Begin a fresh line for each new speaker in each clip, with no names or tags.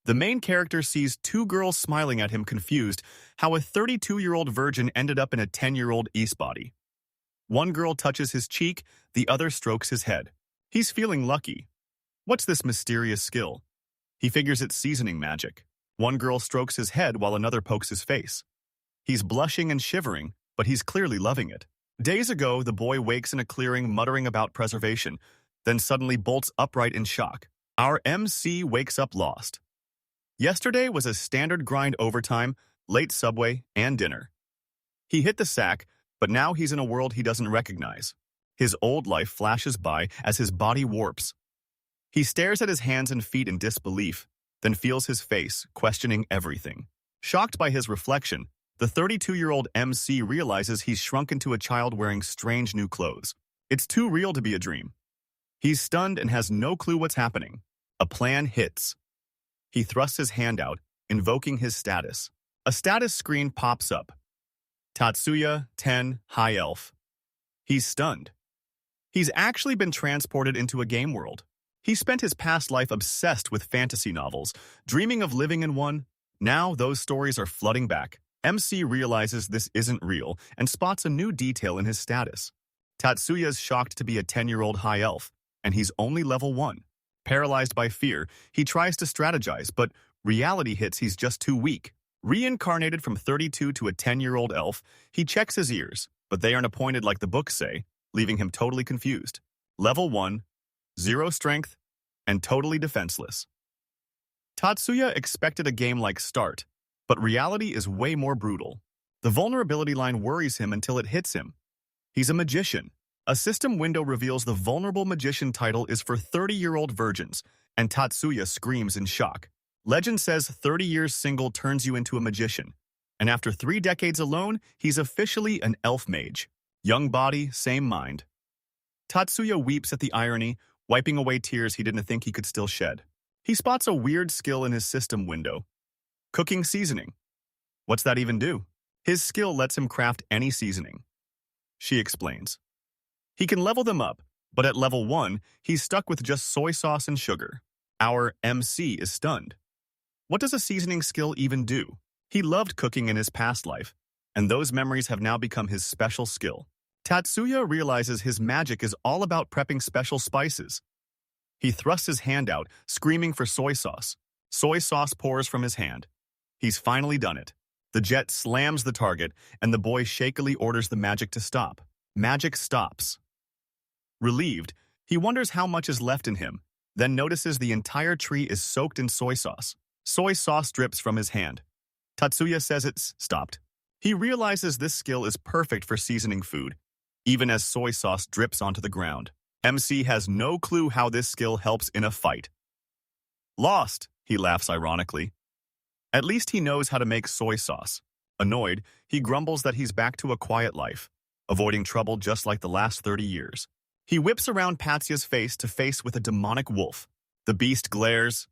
The main character sees two girls smiling at him confused how a 32-year-old virgin ended up in a 10-year-old East body. One girl touches his cheek, the other strokes his head. He's feeling lucky. What's this mysterious skill? He figures it's seasoning magic. One girl strokes his head while another pokes his face. He's blushing and shivering, but he's clearly loving it. Days ago, the boy wakes in a clearing muttering about preservation, then suddenly bolts upright in shock. Our MC wakes up lost. Yesterday was a standard grind overtime, late subway, and dinner. He hit the sack, but now he's in a world he doesn't recognize. His old life flashes by as his body warps. He stares at his hands and feet in disbelief, then feels his face, questioning everything. Shocked by his reflection, the 32-year-old MC realizes he's shrunk into a child wearing strange new clothes. It's too real to be a dream. He's stunned and has no clue what's happening. A plan hits. He thrusts his hand out, invoking his status. A status screen pops up. Tatsuya, 10, High Elf. He's stunned. He's actually been transported into a game world. He spent his past life obsessed with fantasy novels, dreaming of living in one. Now those stories are flooding back. MC realizes this isn't real and spots a new detail in his status. Tatsuya's shocked to be a 10-year-old High Elf, and he's only level 1. Paralyzed by fear, he tries to strategize, but reality hits he's just too weak. Reincarnated from 32 to a 10-year-old elf, he checks his ears, but they aren't appointed like the books say, leaving him totally confused. Level 1, 0 strength, and totally defenseless. Tatsuya expected a game-like start, but reality is way more brutal. The vulnerability line worries him until it hits him. He's a magician. A system window reveals the vulnerable magician title is for 30-year-old virgins, and Tatsuya screams in shock. Legend says 30 years single turns you into a magician, and after 3 decades alone, he's officially an elf mage. Young body, same mind. Tatsuya weeps at the irony, wiping away tears he didn't think he could still shed. He spots a weird skill in his system window. Cooking seasoning. What's that even do? His skill lets him craft any seasoning. She explains. He can level them up, but at level 1, he's stuck with just soy sauce and sugar. Our MC is stunned. What does a seasoning skill even do? He loved cooking in his past life, and those memories have now become his special skill. Tatsuya realizes his magic is all about prepping special spices. He thrusts his hand out, screaming for soy sauce. Soy sauce pours from his hand. He's finally done it. The jet slams the target, and the boy shakily orders the magic to stop. Magic stops. Relieved, he wonders how much is left in him, then notices the entire tree is soaked in soy sauce. Soy sauce drips from his hand. Tatsuya says it's stopped. He realizes this skill is perfect for seasoning food, even as soy sauce drips onto the ground. MC has no clue how this skill helps in a fight. Lost, he laughs ironically. At least he knows how to make soy sauce. Annoyed, he grumbles that he's back to a quiet life, avoiding trouble just like the last 30 years. He whips around Patsuya's face to face with a demonic wolf. The beast glares.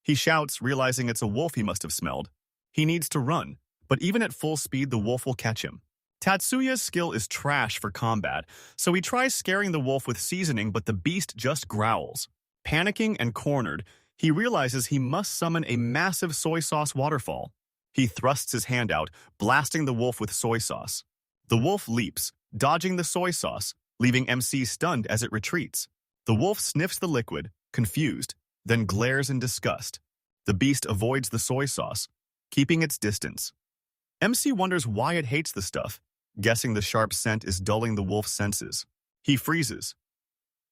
He shouts, realizing it's a wolf he must have smelled. He needs to run, but even at full speed, the wolf will catch him. Tatsuya's skill is trash for combat, so he tries scaring the wolf with seasoning, but the beast just growls. Panicking and cornered, he realizes he must summon a massive soy sauce waterfall. He thrusts his hand out, blasting the wolf with soy sauce. The wolf leaps, dodging the soy sauce, leaving MC stunned as it retreats. The wolf sniffs the liquid, confused, then glares in disgust. The beast avoids the soy sauce, keeping its distance. MC wonders why it hates the stuff, guessing the sharp scent is dulling the wolf's senses. He freezes.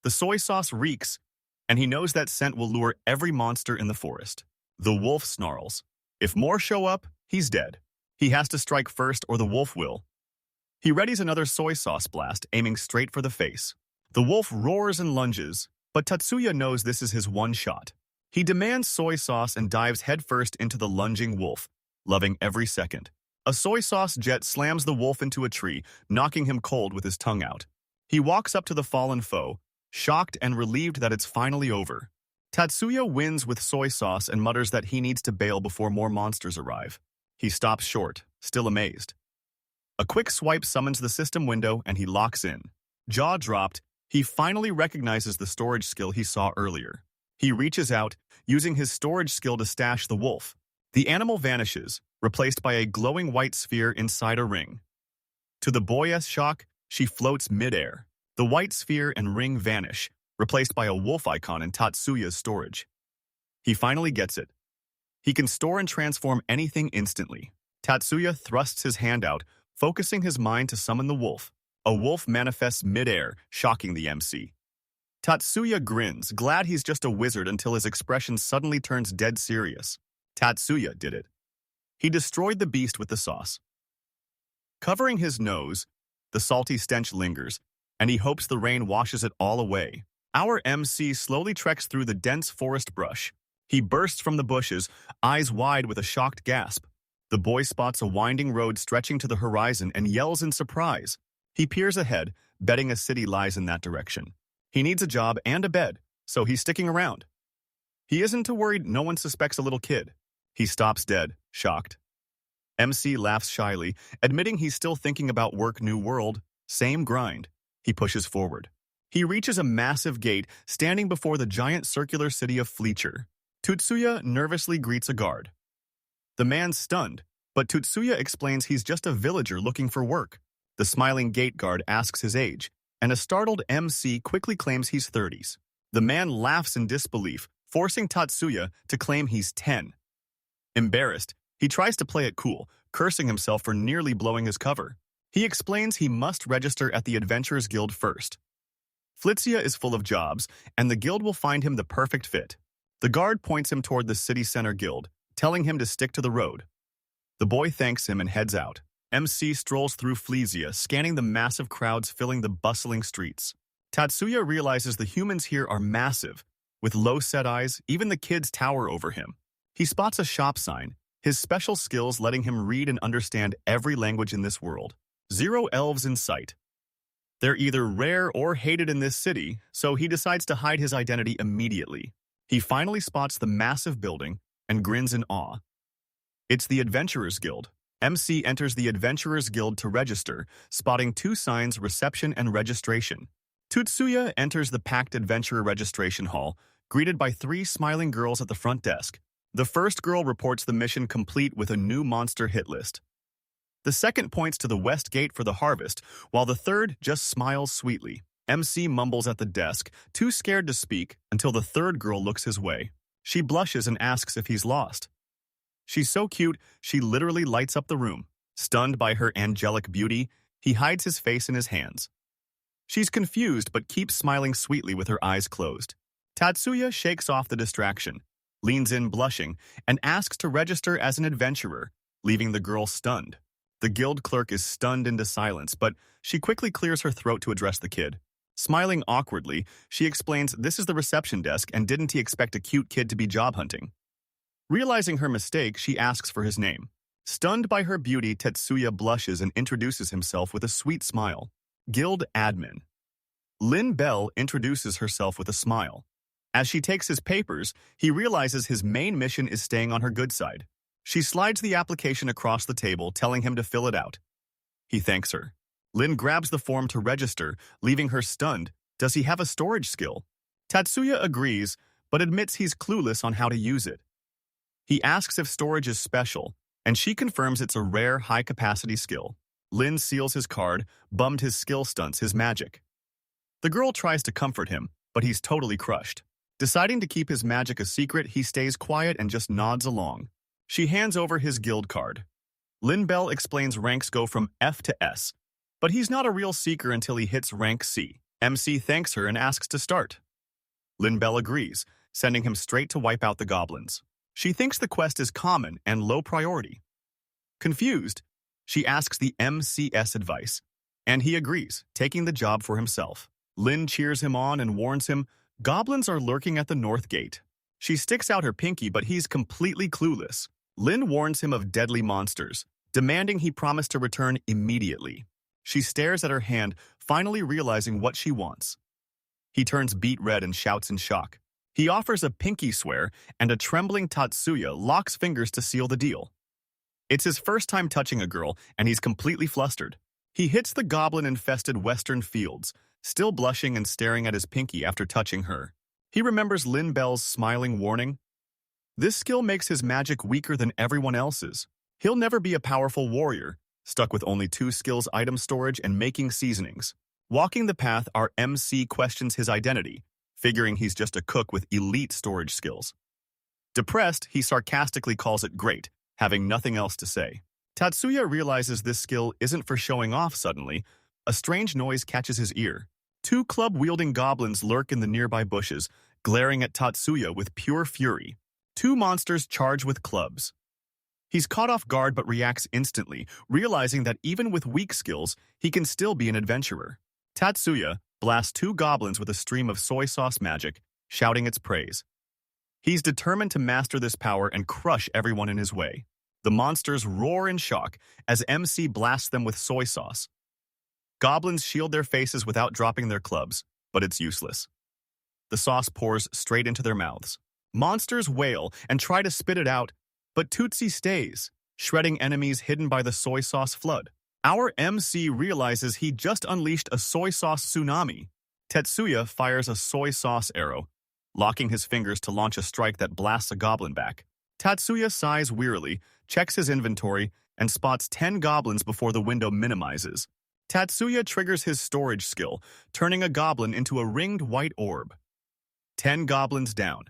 The soy sauce reeks, and he knows that scent will lure every monster in the forest. The wolf snarls. If more show up, he's dead. He has to strike first or the wolf will. He readies another soy sauce blast, aiming straight for the face. The wolf roars and lunges, but Tatsuya knows this is his one shot. He demands soy sauce and dives headfirst into the lunging wolf, loving every second. A soy sauce jet slams the wolf into a tree, knocking him cold with his tongue out. He walks up to the fallen foe, shocked and relieved that it's finally over. Tatsuya wins with soy sauce and mutters that he needs to bail before more monsters arrive. He stops short, still amazed. A quick swipe summons the system window and he locks in. Jaw dropped, he finally recognizes the storage skill he saw earlier. He reaches out, using his storage skill to stash the wolf. The animal vanishes, replaced by a glowing white sphere inside a ring. To the boy's shock, she floats midair. The white sphere and ring vanish, replaced by a wolf icon in Tatsuya's storage. He finally gets it. He can store and transform anything instantly. Tatsuya thrusts his hand out, focusing his mind to summon the wolf. A wolf manifests midair, shocking the MC. Tatsuya grins, glad he's just a wizard until his expression suddenly turns dead serious. Tatsuya did it. He destroyed the beast with the sauce. Covering his nose, the salty stench lingers, and he hopes the rain washes it all away. Our MC slowly treks through the dense forest brush. He bursts from the bushes, eyes wide with a shocked gasp. The boy spots a winding road stretching to the horizon and yells in surprise. He peers ahead, betting a city lies in that direction. He needs a job and a bed, so he's sticking around. He isn't too worried no one suspects a little kid. He stops dead, shocked. MC laughs shyly, admitting he's still thinking about work new world, same grind. He pushes forward. He reaches a massive gate standing before the giant circular city of Fleacher. Tatsuya nervously greets a guard. The man's stunned, but Tatsuya explains he's just a villager looking for work. The smiling gate guard asks his age, and a startled MC quickly claims he's 30s. The man laughs in disbelief, forcing Tatsuya to claim he's 10. Embarrassed, he tries to play it cool, cursing himself for nearly blowing his cover. He explains he must register at the Adventurers Guild first. Flitzia is full of jobs, and the guild will find him the perfect fit. The guard points him toward the city center guild, telling him to stick to the road. The boy thanks him and heads out. MC strolls through Flesia, scanning the massive crowds filling the bustling streets. Tatsuya realizes the humans here are massive. With low-set eyes, even the kids tower over him. He spots a shop sign, his special skills letting him read and understand every language in this world. 0 elves in sight. They're either rare or hated in this city, so he decides to hide his identity immediately. He finally spots the massive building and grins in awe. It's the Adventurers Guild. MC enters the Adventurers Guild to register, spotting 2 signs, reception and registration. Tatsuya enters the packed adventurer registration hall, greeted by 3 smiling girls at the front desk. The first girl reports the mission complete with a new monster hit list. The second points to the west gate for the harvest, while the third just smiles sweetly. MC mumbles at the desk, too scared to speak, until the third girl looks his way. She blushes and asks if he's lost. She's so cute, she literally lights up the room. Stunned by her angelic beauty, he hides his face in his hands. She's confused but keeps smiling sweetly with her eyes closed. Tatsuya shakes off the distraction, leans in blushing, and asks to register as an adventurer, leaving the girl stunned. The guild clerk is stunned into silence, but she quickly clears her throat to address the kid. Smiling awkwardly, she explains this is the reception desk and didn't he expect a cute kid to be job hunting. Realizing her mistake, she asks for his name. Stunned by her beauty, Tatsuya blushes and introduces himself with a sweet smile. Guild Admin. Lin Bell introduces herself with a smile. As she takes his papers, he realizes his main mission is staying on her good side. She slides the application across the table, telling him to fill it out. He thanks her. Lin grabs the form to register, leaving her stunned. Does he have a storage skill? Tatsuya agrees, but admits he's clueless on how to use it. He asks if storage is special, and she confirms it's a rare, high-capacity skill. Lin seals his card, bummed his skill stunts his magic. The girl tries to comfort him, but he's totally crushed. Deciding to keep his magic a secret, he stays quiet and just nods along. She hands over his guild card. Lin Bell explains ranks go from F to S, but he's not a real seeker until he hits rank C. MC thanks her and asks to start. Lin Bell agrees, sending him straight to wipe out the goblins. She thinks the quest is common and low priority. Confused, she asks the MCS advice, and he agrees, taking the job for himself. Lin cheers him on and warns him, goblins are lurking at the north gate. She sticks out her pinky, but he's completely clueless. Lin warns him of deadly monsters, demanding he promise to return immediately. She stares at her hand, finally realizing what she wants. He turns beet red and shouts in shock. He offers a pinky swear, and a trembling Tatsuya locks fingers to seal the deal. It's his first time touching a girl, and he's completely flustered. He hits the goblin-infested western fields, still blushing and staring at his pinky after touching her. He remembers Lin Bell's smiling warning. This skill makes his magic weaker than everyone else's. He'll never be a powerful warrior, stuck with only 2 skills: item storage and making seasonings. Walking the path, our MC questions his identity, figuring he's just a cook with elite storage skills. Depressed, he sarcastically calls it great, having nothing else to say. Tatsuya realizes this skill isn't for showing off suddenly. A strange noise catches his ear. 2 club-wielding goblins lurk in the nearby bushes, glaring at Tatsuya with pure fury. 2 monsters charge with clubs. He's caught off guard but reacts instantly, realizing that even with weak skills, he can still be an adventurer. Tatsuya blasts 2 goblins with a stream of soy sauce magic, shouting its praise. He's determined to master this power and crush everyone in his way. The monsters roar in shock as MC blasts them with soy sauce. Goblins shield their faces without dropping their clubs, but it's useless. The sauce pours straight into their mouths. Monsters wail and try to spit it out, but Tootsie stays, shredding enemies hidden by the soy sauce flood. Our MC realizes he just unleashed a soy sauce tsunami. Tetsuya fires a soy sauce arrow, locking his fingers to launch a strike that blasts a goblin back. Tatsuya sighs wearily, checks his inventory, and spots 10 goblins before the window minimizes. Tatsuya triggers his storage skill, turning a goblin into a ringed white orb. 10 goblins down.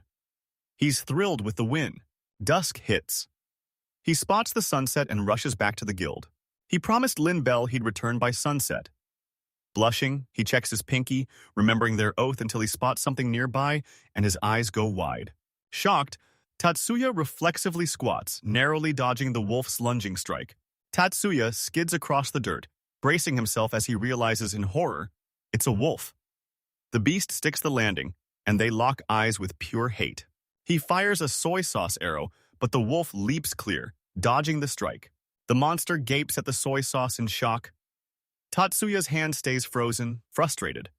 He's thrilled with the win. Dusk hits. He spots the sunset and rushes back to the guild. He promised Lin Bell he'd return by sunset. Blushing, he checks his pinky, remembering their oath until he spots something nearby, and his eyes go wide. Shocked, Tatsuya reflexively squats, narrowly dodging the wolf's lunging strike. Tatsuya skids across the dirt, bracing himself as he realizes in horror, it's a wolf. The beast sticks the landing, and they lock eyes with pure hate. He fires a soy sauce arrow, but the wolf leaps clear, dodging the strike. The monster gapes at the soy sauce in shock. Tatsuya's hand stays frozen, frustrated.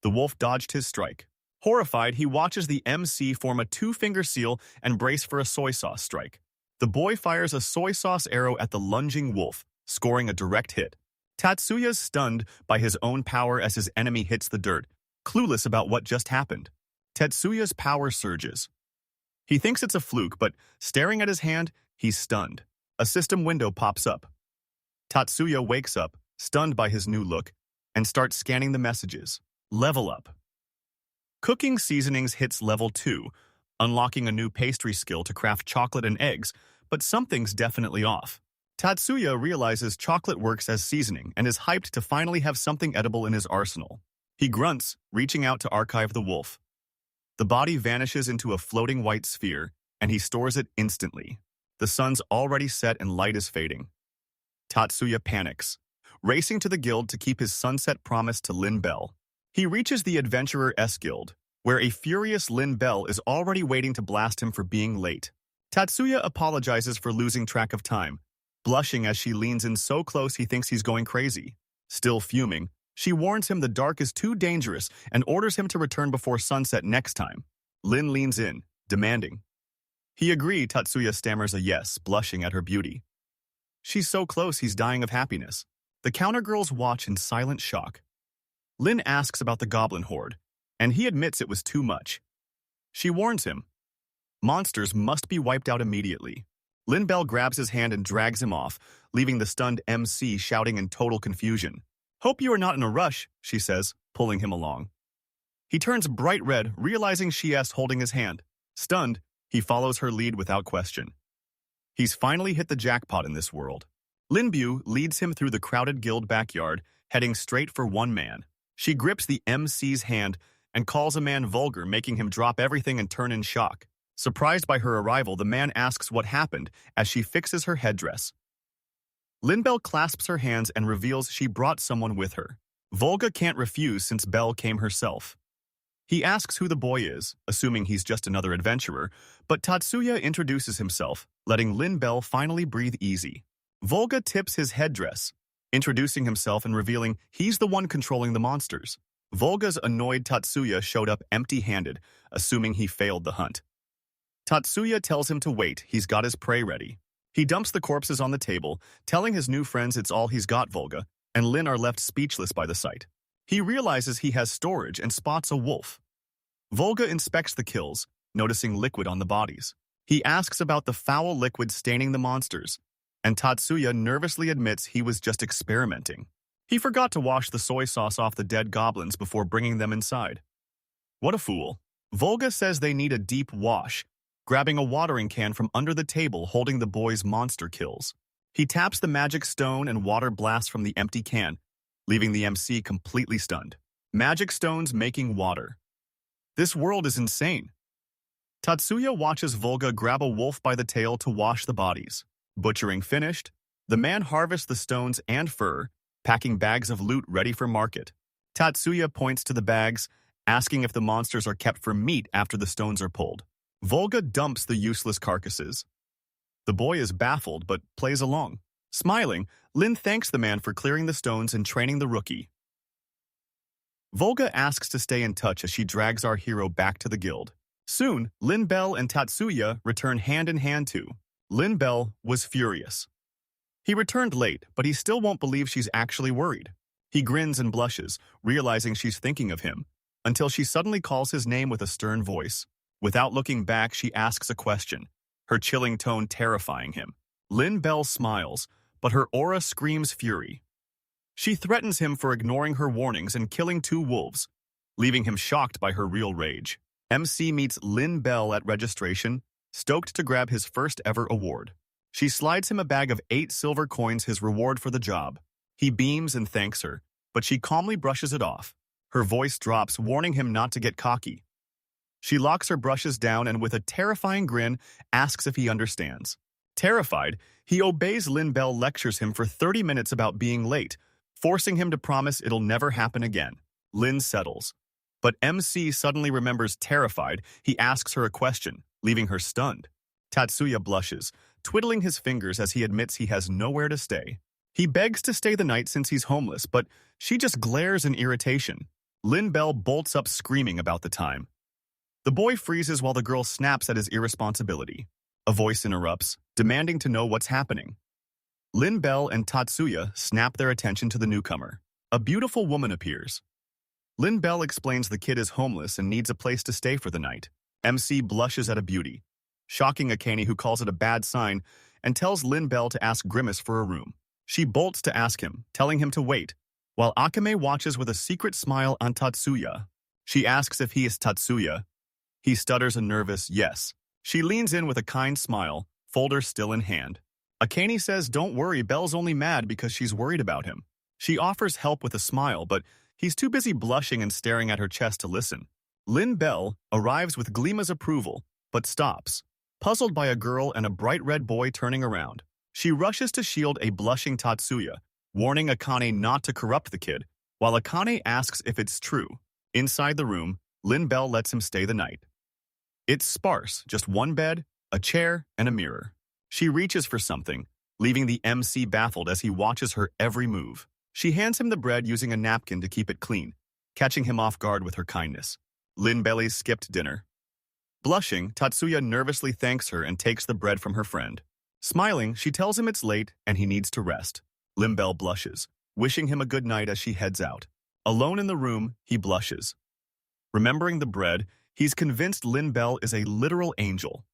The wolf dodged his strike. Horrified, he watches the MC form a 2-finger seal and brace for a soy sauce strike. The boy fires a soy sauce arrow at the lunging wolf, scoring a direct hit. Tatsuya's stunned by his own power as his enemy hits the dirt, clueless about what just happened. Tetsuya's power surges. He thinks it's a fluke, but staring at his hand, he's stunned. A system window pops up. Tatsuya wakes up, stunned by his new look, and starts scanning the messages. Level up. Cooking seasonings hits level 2, unlocking a new pastry skill to craft chocolate and eggs, but something's definitely off. Tatsuya realizes chocolate works as seasoning and is hyped to finally have something edible in his arsenal. He grunts, reaching out to archive the wolf. The body vanishes into a floating white sphere, and he stores it instantly. The sun's already set and light is fading. Tatsuya panics, racing to the guild to keep his sunset promise to Lin Bell. He reaches the Adventurer S Guild, where a furious Lin Bell is already waiting to blast him for being late. Tatsuya apologizes for losing track of time, blushing as she leans in so close he thinks he's going crazy. Still fuming, she warns him the dark is too dangerous and orders him to return before sunset next time. Lin leans in, demanding. He agrees. Tatsuya stammers a yes, blushing at her beauty. She's so close he's dying of happiness. The countergirls watch in silent shock. Lin asks about the goblin horde, and he admits it was too much. She warns him. Monsters must be wiped out immediately. Lin Bell grabs his hand and drags him off, leaving the stunned MC shouting in total confusion. Hope you are not in a rush, she says, pulling him along. He turns bright red, realizing she's holding his hand. Stunned, he follows her lead without question. He's finally hit the jackpot in this world. Lin Bu leads him through the crowded guild backyard, heading straight for one man. She grips the MC's hand and calls a man vulgar, making him drop everything and turn in shock. Surprised by her arrival, the man asks what happened as she fixes her headdress. Lin Bell clasps her hands and reveals she brought someone with her. Volga can't refuse since Belle came herself. He asks who the boy is, assuming he's just another adventurer, but Tatsuya introduces himself, letting Lin Bell finally breathe easy. Volga tips his headdress, introducing himself and revealing he's the one controlling the monsters. Volga's annoyed Tatsuya showed up empty-handed, assuming he failed the hunt. Tatsuya tells him to wait, he's got his prey ready. He dumps the corpses on the table, telling his new friends it's all he's got. Volga and Lin are left speechless by the sight. He realizes he has storage and spots a wolf. Volga inspects the kills, noticing liquid on the bodies. He asks about the foul liquid staining the monsters, and Tatsuya nervously admits he was just experimenting. He forgot to wash the soy sauce off the dead goblins before bringing them inside. What a fool. Volga says they need a deep wash, grabbing a watering can from under the table holding the boy's monster kills. He taps the magic stone and water blasts from the empty can, leaving the MC completely stunned. Magic stones making water. This world is insane. Tatsuya watches Volga grab a wolf by the tail to wash the bodies. Butchering finished, the man harvests the stones and fur, packing bags of loot ready for market. Tatsuya points to the bags, asking if the monsters are kept for meat after the stones are pulled. Volga dumps the useless carcasses. The boy is baffled but plays along. Smiling, Lin thanks the man for clearing the stones and training the rookie. Volga asks to stay in touch as she drags our hero back to the guild. Soon, Lin Bell and Tatsuya return hand in hand too. Lin Bell was furious. He returned late, but he still won't believe she's actually worried. He grins and blushes, realizing she's thinking of him, until she suddenly calls his name with a stern voice. Without looking back, she asks a question, her chilling tone terrifying him. Lin Bell smiles, but her aura screams fury. She threatens him for ignoring her warnings and killing 2 wolves, leaving him shocked by her real rage. MC meets Lin Bell at registration, stoked to grab his first ever award. She slides him a bag of 8 silver coins, his reward for the job. He beams and thanks her, but she calmly brushes it off. Her voice drops, warning him not to get cocky. She locks her brushes down and with a terrifying grin, asks if he understands. Terrified, he obeys. Lin Bell lectures him for 30 minutes about being late, forcing him to promise it'll never happen again. Lin settles. But MC suddenly remembers. Terrified, he asks her a question, leaving her stunned. Tatsuya blushes, twiddling his fingers as he admits he has nowhere to stay. He begs to stay the night since he's homeless, but she just glares in irritation. Lin Bell bolts up screaming about the time. The boy freezes while the girl snaps at his irresponsibility. A voice interrupts, demanding to know what's happening. Lin Bell and Tatsuya snap their attention to the newcomer. A beautiful woman appears. Lin Bell explains the kid is homeless and needs a place to stay for the night. MC blushes at a beauty, shocking Akane, who calls it a bad sign and tells Lin Bell to ask Grimace for a room. She bolts to ask him, telling him to wait, while Akame watches with a secret smile on Tatsuya. She asks if he is Tatsuya. He stutters a nervous yes. She leans in with a kind smile, folder still in hand. Akane says don't worry, Bell's only mad because she's worried about him. She offers help with a smile, but he's too busy blushing and staring at her chest to listen. Lin Bell arrives with Glima's approval, but stops, puzzled by a girl and a bright red boy turning around. She rushes to shield a blushing Tatsuya, warning Akane not to corrupt the kid, while Akane asks if it's true. Inside the room, Lin Bell lets him stay the night. It's sparse, just one bed, a chair, and a mirror. She reaches for something, leaving the MC baffled as he watches her every move. She hands him the bread using a napkin to keep it clean, catching him off guard with her kindness. Lin Bell skipped dinner. Blushing, Tatsuya nervously thanks her and takes the bread from her friend. Smiling, she tells him it's late and he needs to rest. Lin Bell blushes, wishing him a good night as she heads out. Alone in the room, he blushes. Remembering the bread, he's convinced Lin Bell is a literal angel.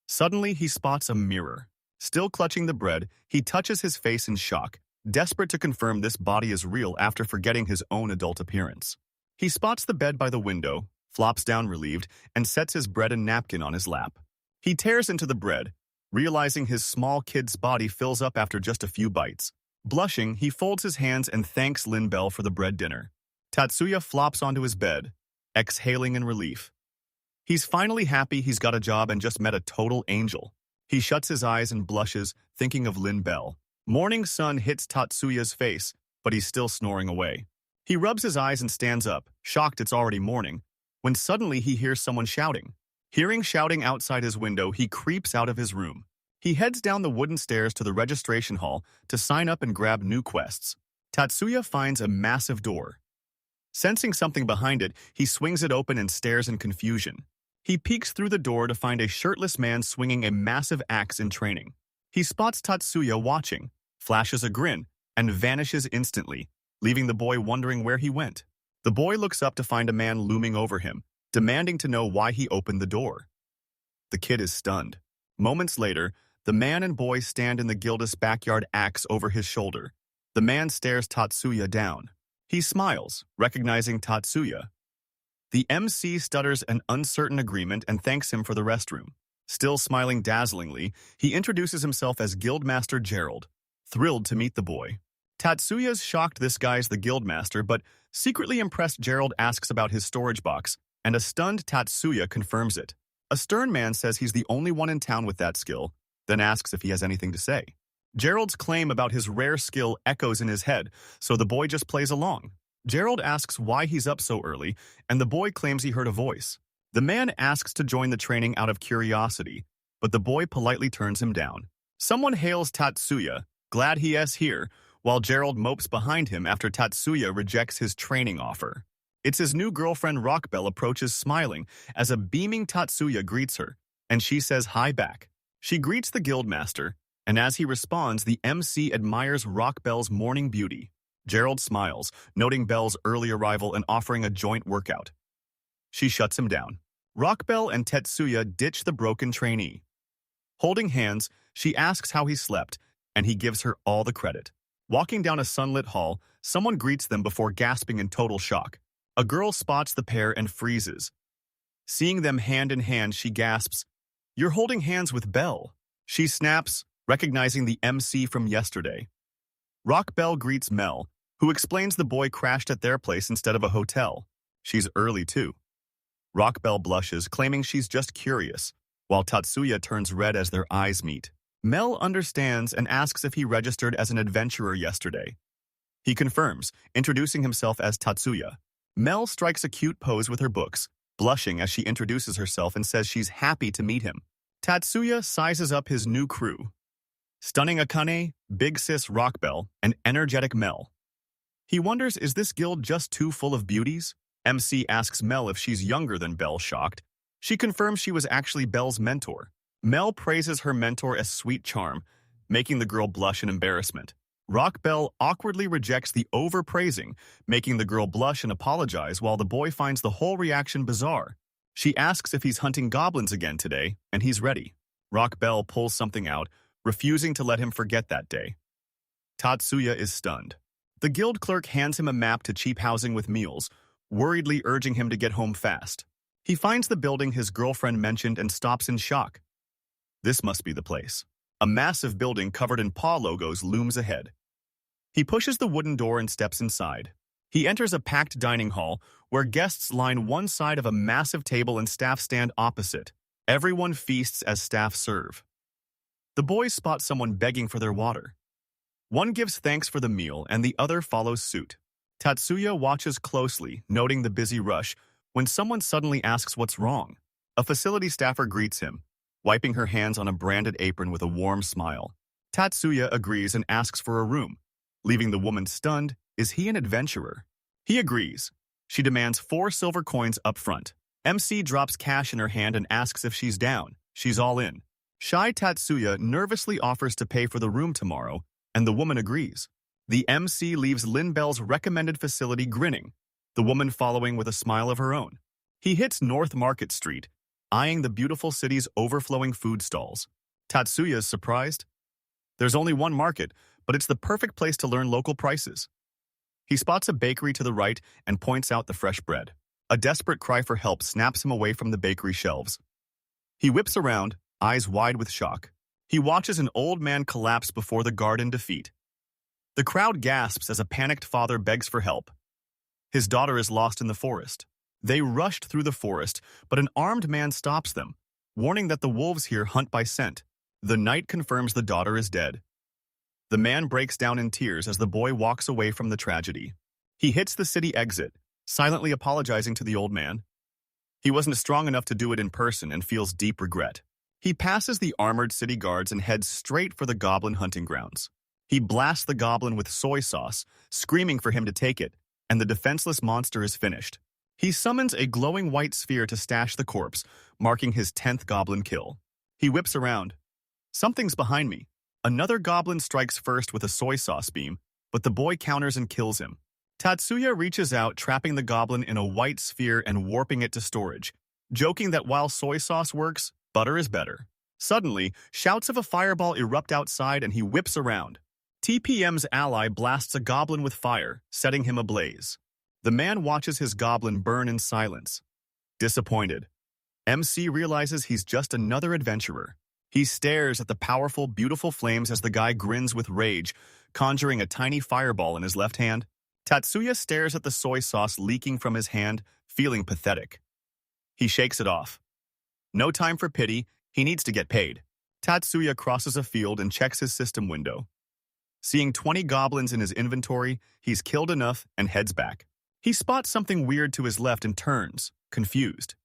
Suddenly, he spots a mirror. Still clutching the bread, he touches his face in shock, desperate to confirm this body is real after forgetting his own adult appearance. He spots the bed by the window, flops down relieved, and sets his bread and napkin on his lap. He tears into the bread, realizing his small kid's body fills up after just a few bites. Blushing, he folds his hands and thanks Lin Bell for the bread dinner. Tatsuya flops onto his bed, exhaling in relief. He's finally happy he's got a job and just met a total angel. He shuts his eyes and blushes, thinking of Lin Bell. Morning sun hits Tatsuya's face, but he's still snoring away. He rubs his eyes and stands up, shocked it's already morning, when suddenly he hears someone shouting. Hearing shouting outside his window, he creeps out of his room. He heads down the wooden stairs to the registration hall to sign up and grab new quests. Tatsuya finds a massive door. Sensing something behind it, he swings it open and stares in confusion. He peeks through the door to find a shirtless man swinging a massive axe in training. He spots Tatsuya watching, flashes a grin, and vanishes instantly, leaving the boy wondering where he went. The boy looks up to find a man looming over him, demanding to know why he opened the door. The kid is stunned. Moments later, the man and boy stand in the guild's backyard, axe over his shoulder. The man stares Tatsuya down. He smiles, recognizing Tatsuya. The MC stutters an uncertain agreement and thanks him for the restroom. Still smiling dazzlingly, he introduces himself as Guildmaster Gerald, thrilled to meet the boy. Tatsuya's shocked this guy's the Guildmaster, but secretly impressed Gerald asks about his storage box, and a stunned Tatsuya confirms it. A stern man says he's the only one in town with that skill, then asks if he has anything to say. Gerald's claim about his rare skill echoes in his head, so the boy just plays along. Gerald asks why he's up so early, and the boy claims he heard a voice. The man asks to join the training out of curiosity, but the boy politely turns him down. Someone hails Tatsuya, glad he is here, while Gerald mopes behind him after Tatsuya rejects his training offer. It's his new girlfriend Rockbell approaches smiling as a beaming Tatsuya greets her, and she says hi back. She greets the Guildmaster, and as he responds, the MC admires Rockbell's morning beauty. Gerald smiles, noting Belle's early arrival and offering a joint workout. She shuts him down. Rockbell and Tetsuya ditch the broken trainee. Holding hands, she asks how he slept, and he gives her all the credit. Walking down a sunlit hall, someone greets them before gasping in total shock. A girl spots the pair and freezes. Seeing them hand in hand, she gasps, "You're holding hands with Belle." She snaps, recognizing the MC from yesterday. Rockbell greets Mel, who explains the boy crashed at their place instead of a hotel. She's early, too. Rockbell blushes, claiming she's just curious, while Tatsuya turns red as their eyes meet. Mel understands and asks if he registered as an adventurer yesterday. He confirms, introducing himself as Tatsuya. Mel strikes a cute pose with her books, blushing as she introduces herself and says she's happy to meet him. Tatsuya sizes up his new crew. Stunning Akane, Big Sis Rockbell, and energetic Mel. He wonders, is this guild just too full of beauties? MC asks Mel if she's younger than Belle, shocked. She confirms she was actually Belle's mentor. Mel praises her mentor as sweet charm, making the girl blush in embarrassment. Rockbell awkwardly rejects the overpraising, making the girl blush and apologize while the boy finds the whole reaction bizarre. She asks if he's hunting goblins again today, and he's ready. Rockbell pulls something out, refusing to let him forget that day. Tatsuya is stunned. The guild clerk hands him a map to cheap housing with meals, worriedly urging him to get home fast. He finds the building his girlfriend mentioned and stops in shock. This must be the place. A massive building covered in paw logos looms ahead. He pushes the wooden door and steps inside. He enters a packed dining hall where guests line one side of a massive table and staff stand opposite. Everyone feasts as staff serve. The boys spot someone begging for their water. One gives thanks for the meal and the other follows suit. Tatsuya watches closely, noting the busy rush, when someone suddenly asks what's wrong. A facility staffer greets him, wiping her hands on a branded apron with a warm smile. Tatsuya agrees and asks for a room, leaving the woman stunned. Is he an adventurer? He agrees. She demands 4 silver coins up front. MC drops cash in her hand and asks if she's down. She's all in. Shy Tatsuya nervously offers to pay for the room tomorrow, and the woman agrees. The MC leaves Lin Bell's recommended facility grinning, the woman following with a smile of her own. He hits North Market Street, eyeing the beautiful city's overflowing food stalls. Tatsuya is surprised. There's only one market, but it's the perfect place to learn local prices. He spots a bakery to the right and points out the fresh bread. A desperate cry for help snaps him away from the bakery shelves. He whips around, eyes wide with shock. He watches an old man collapse before the guard in defeat. The crowd gasps as a panicked father begs for help. His daughter is lost in the forest. They rushed through the forest, but an armed man stops them, warning that the wolves here hunt by scent. The knight confirms the daughter is dead. The man breaks down in tears as the boy walks away from the tragedy. He hits the city exit, silently apologizing to the old man. He wasn't strong enough to do it in person and feels deep regret. He passes the armored city guards and heads straight for the goblin hunting grounds. He blasts the goblin with soy sauce, screaming for him to take it, and the defenseless monster is finished. He summons a glowing white sphere to stash the corpse, marking his 10th goblin kill. He whips around. Something's behind me. Another goblin strikes first with a soy sauce beam, but the boy counters and kills him. Tatsuya reaches out, trapping the goblin in a white sphere and warping it to storage, joking that while soy sauce works, butter is better. Suddenly, shouts of a fireball erupt outside and he whips around. TPM's ally blasts a goblin with fire, setting him ablaze. The man watches his goblin burn in silence. Disappointed, MC realizes he's just another adventurer. He stares at the powerful, beautiful flames as the guy grins with rage, conjuring a tiny fireball in his left hand. Tatsuya stares at the soy sauce leaking from his hand, feeling pathetic. He shakes it off. No time for pity, he needs to get paid. Tatsuya crosses a field and checks his system window. Seeing 20 goblins in his inventory, he's killed enough and heads back. He spots something weird to his left and turns, confused.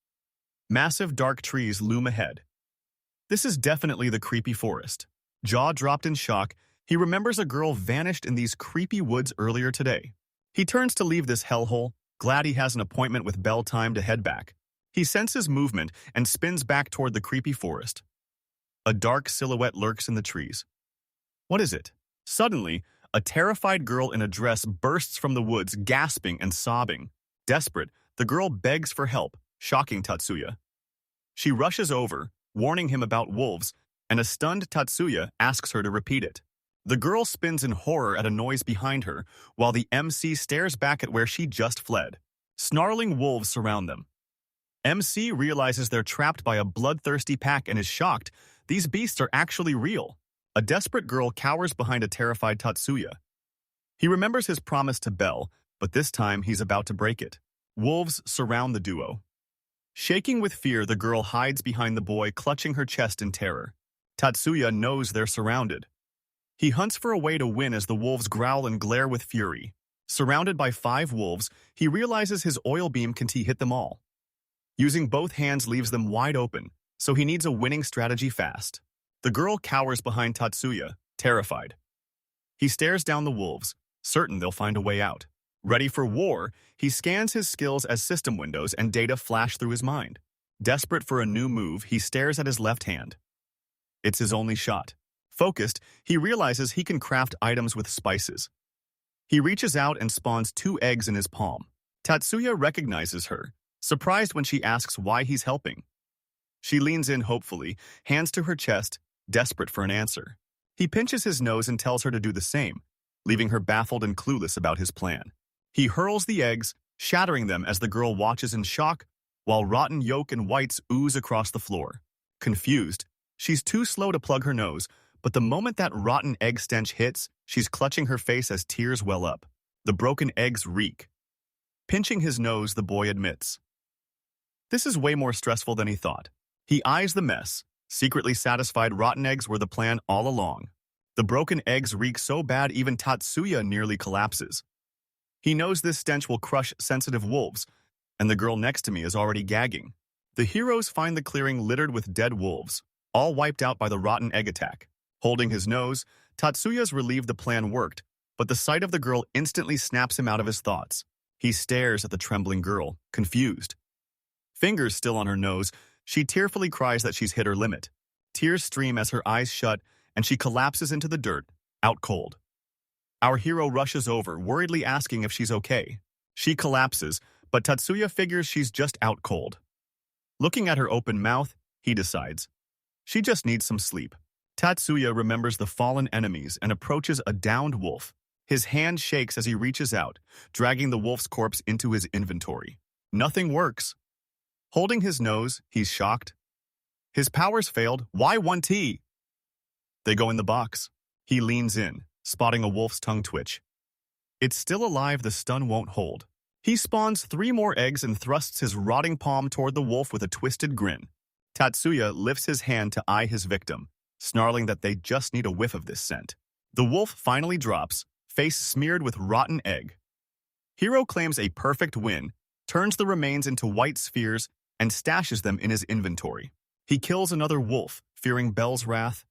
Massive dark trees loom ahead. This is definitely the creepy forest. Jaw dropped in shock, he remembers a girl vanished in these creepy woods earlier today. He turns to leave this hellhole, glad he has an appointment with bell time to head back. He senses movement and spins back toward the creepy forest. A dark silhouette lurks in the trees. What is it? Suddenly, a terrified girl in a dress bursts from the woods, gasping and sobbing. Desperate, the girl begs for help, shocking Tatsuya. She rushes over, warning him about wolves, and a stunned Tatsuya asks her to repeat it. The girl spins in horror at a noise behind her, while the MC stares back at where she just fled. Snarling wolves surround them. MC realizes they're trapped by a bloodthirsty pack and is shocked. These beasts are actually real. A desperate girl cowers behind a terrified Tatsuya. He remembers his promise to Belle, but this time he's about to break it. Wolves surround the duo. Shaking with fear, the girl hides behind the boy, clutching her chest in terror. Tatsuya knows they're surrounded. He hunts for a way to win as the wolves growl and glare with fury. Surrounded by 5 wolves, he realizes his oil beam can hit them all. Using both hands leaves them wide open, so he needs a winning strategy fast. The girl cowers behind Tatsuya, terrified. He stares down the wolves, certain they'll find a way out. Ready for war, he scans his skills as system windows and data flash through his mind. Desperate for a new move, he stares at his left hand. It's his only shot. Focused, he realizes he can craft items with spices. He reaches out and spawns 2 eggs in his palm. Tatsuya recognizes her, surprised when she asks why he's helping. She leans in hopefully, hands to her chest, desperate for an answer. He pinches his nose and tells her to do the same, leaving her baffled and clueless about his plan. He hurls the eggs, shattering them as the girl watches in shock, while rotten yolk and whites ooze across the floor. Confused, she's too slow to plug her nose, but the moment that rotten egg stench hits, she's clutching her face as tears well up. The broken eggs reek. Pinching his nose, the boy admits. This is way more stressful than he thought. He eyes the mess, secretly satisfied rotten eggs were the plan all along. The broken eggs reek so bad even Tatsuya nearly collapses. He knows this stench will crush sensitive wolves, and the girl next to me is already gagging. The heroes find the clearing littered with dead wolves, all wiped out by the rotten egg attack. Holding his nose, Tatsuya's relieved the plan worked, but the sight of the girl instantly snaps him out of his thoughts. He stares at the trembling girl, confused. Fingers still on her nose, she tearfully cries that she's hit her limit. Tears stream as her eyes shut, and she collapses into the dirt, out cold. Our hero rushes over, worriedly asking if she's okay. She collapses, but Tatsuya figures she's just out cold. Looking at her open mouth, he decides. She just needs some sleep. Tatsuya remembers the fallen enemies and approaches a downed wolf. His hand shakes as he reaches out, dragging the wolf's corpse into his inventory. Nothing works. Holding his nose, he's shocked. His powers failed. Why 1T? They go in the box. He leans in, spotting a wolf's tongue twitch. It's still alive, the stun won't hold. He spawns 3 more eggs and thrusts his rotting palm toward the wolf with a twisted grin. Tatsuya lifts his hand to eye his victim, snarling that they just need a whiff of this scent. The wolf finally drops, face smeared with rotten egg. Hero claims a perfect win, turns the remains into white spheres, and stashes them in his inventory. He kills another wolf, fearing Belle's wrath.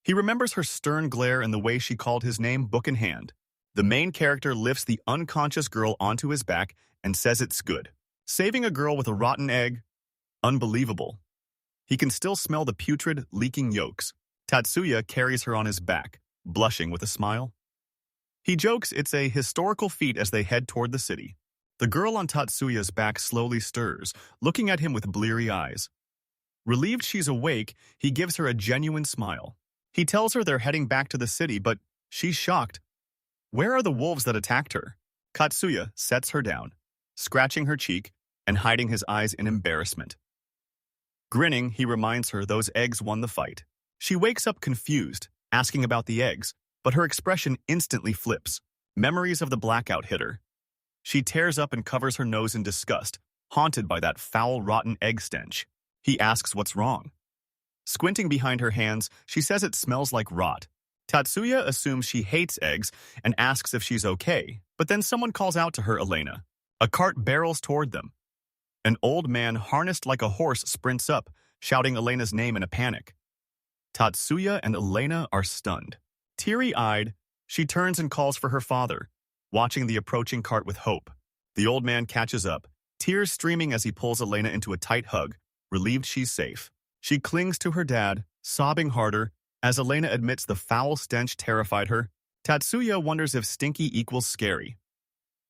He remembers her stern glare and the way she called his name, book in hand. The main character lifts the unconscious girl onto his back and says it's good. Saving a girl with a rotten egg? Unbelievable. He can still smell the putrid, leaking yolks. Tatsuya carries her on his back, blushing with a smile. He jokes it's a historical feat as they head toward the city. The girl on Tatsuya's back slowly stirs, looking at him with bleary eyes. Relieved she's awake, he gives her a genuine smile. He tells her they're heading back to the city, but she's shocked. Where are the wolves that attacked her? Katsuya sets her down, scratching her cheek and hiding his eyes in embarrassment. Grinning, he reminds her those eggs won the fight. She wakes up confused, asking about the eggs, but her expression instantly flips. Memories of the blackout hit her. She tears up and covers her nose in disgust, haunted by that foul, rotten egg stench. He asks what's wrong. Squinting behind her hands, she says it smells like rot. Tatsuya assumes she hates eggs and asks if she's okay, but then someone calls out to her Elena. A cart barrels toward them. An old man harnessed like a horse sprints up, shouting Elena's name in a panic. Tatsuya and Elena are stunned. Teary-eyed, she turns and calls for her father, watching the approaching cart with hope. The old man catches up, tears streaming as he pulls Elena into a tight hug, relieved she's safe. She clings to her dad, sobbing harder, as Elena admits the foul stench terrified her. Tatsuya wonders if stinky equals scary.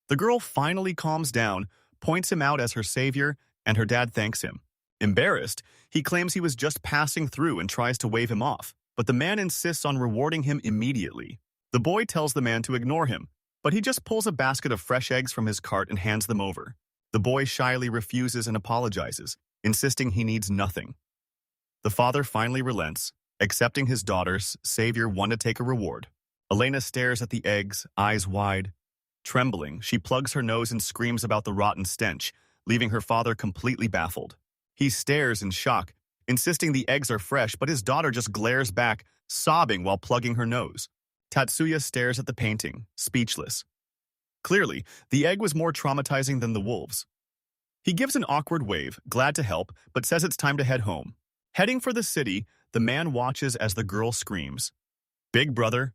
The girl finally calms down, points him out as her savior, and her dad thanks him. Embarrassed, he claims he was just passing through and tries to wave him off, but the man insists on rewarding him immediately. The boy tells the man to ignore him, but he just pulls a basket of fresh eggs from his cart and hands them over. The boy shyly refuses and apologizes, insisting he needs nothing. The father finally relents, accepting his daughter's savior won to take a reward. Elena stares at the eggs, eyes wide. Trembling, she plugs her nose and screams about the rotten stench, leaving her father completely baffled. He stares in shock, insisting the eggs are fresh, but his daughter just glares back, sobbing while plugging her nose. Tatsuya stares at the painting, speechless. Clearly, the egg was more traumatizing than the wolves. He gives an awkward wave, glad to help, but says it's time to head home. Heading for the city, the man watches as the girl screams, "Big brother!"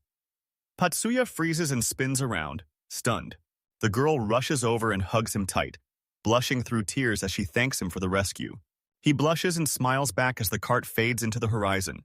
Tatsuya freezes and spins around, stunned. The girl rushes over and hugs him tight, blushing through tears as she thanks him for the rescue. He blushes and smiles back as the cart fades into the horizon.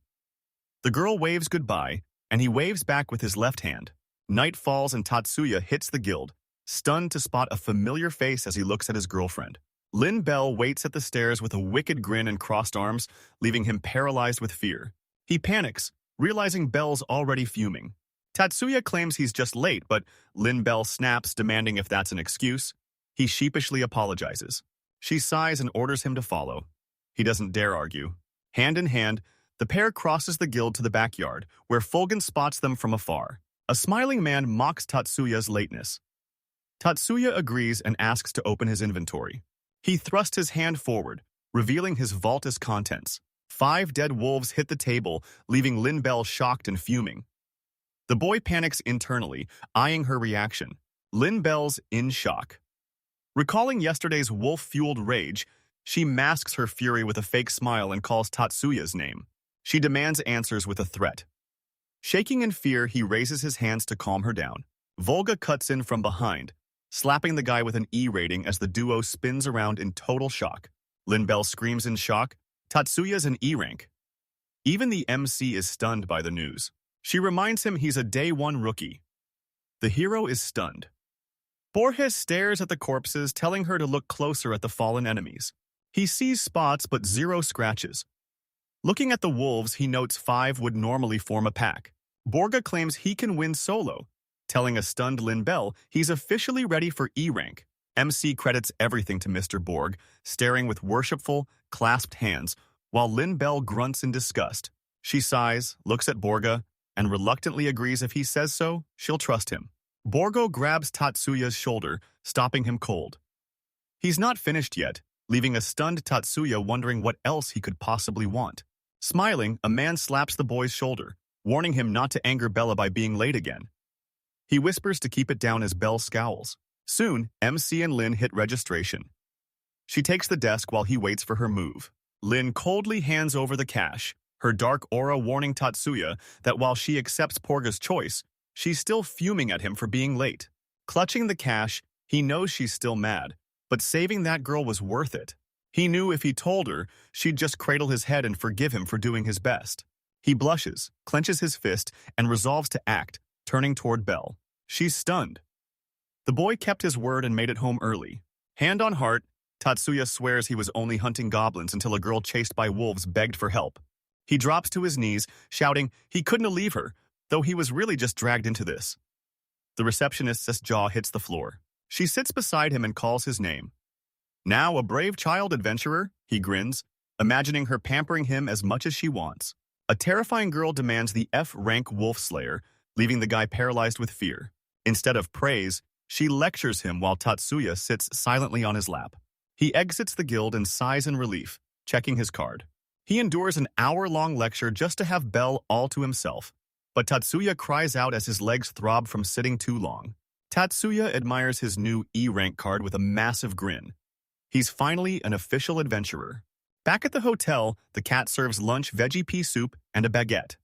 The girl waves goodbye, and he waves back with his left hand. Night falls and Tatsuya hits the guild, stunned to spot a familiar face as he looks at his girlfriend. Lin Bell waits at the stairs with a wicked grin and crossed arms, leaving him paralyzed with fear. He panics, realizing Bell's already fuming. Tatsuya claims he's just late, but Lin Bell snaps, demanding if that's an excuse. He sheepishly apologizes. She sighs and orders him to follow. He doesn't dare argue. Hand in hand, the pair crosses the guild to the backyard, where Fulgen spots them from afar. A smiling man mocks Tatsuya's lateness. Tatsuya agrees and asks to open his inventory. He thrusts his hand forward, revealing his vault's contents. 5 dead wolves hit the table, leaving Lin Bell shocked and fuming. The boy panics internally, eyeing her reaction. Lin Bell's in shock. Recalling yesterday's wolf-fueled rage, she masks her fury with a fake smile and calls Tatsuya's name. She demands answers with a threat. Shaking in fear, he raises his hands to calm her down. Volga cuts in from behind, slapping the guy with an E rating as the duo spins around in total shock. Lin Bell screams in shock. Tatsuya's an E rank. Even the MC is stunned by the news. She reminds him he's a Day 1 rookie. The hero is stunned. Borges stares at the corpses, telling her to look closer at the fallen enemies. He sees spots but 0 scratches. Looking at the wolves, he notes 5 would normally form a pack. Borga claims he can win solo, telling a stunned Lin Bell he's officially ready for E rank. MC credits everything to Mr. Borg, staring with worshipful, clasped hands, while Lin Bell grunts in disgust. She sighs, looks at Borga, and reluctantly agrees if he says so, she'll trust him. Borgo grabs Tatsuya's shoulder, stopping him cold. He's not finished yet, leaving a stunned Tatsuya wondering what else he could possibly want. Smiling, a man slaps the boy's shoulder, warning him not to anger Bella by being late again. He whispers to keep it down as Belle scowls. Soon, MC and Lin hit registration. She takes the desk while he waits for her move. Lin coldly hands over the cash, her dark aura warning Tatsuya that while she accepts Porga's choice, she's still fuming at him for being late. Clutching the cash, he knows she's still mad, but saving that girl was worth it. He knew if he told her, she'd just cradle his head and forgive him for doing his best. He blushes, clenches his fist, and resolves to act, turning toward Belle. She's stunned. The boy kept his word and made it home early. Hand on heart, Tatsuya swears he was only hunting goblins until a girl chased by wolves begged for help. He drops to his knees, shouting he couldn't leave her, though he was really just dragged into this. The receptionist's jaw hits the floor. She sits beside him and calls his name. Now a brave child adventurer, he grins, imagining her pampering him as much as she wants. A terrifying girl demands the F-rank wolf slayer, leaving the guy paralyzed with fear. Instead of praise, she lectures him while Tatsuya sits silently on his lap. He exits the guild and sighs in relief, checking his card. He endures an hour-long lecture just to have Bell all to himself, but Tatsuya cries out as his legs throb from sitting too long. Tatsuya admires his new E-rank card with a massive grin. He's finally an official adventurer. Back at the hotel, the cat serves lunch veggie pea soup and a baguette.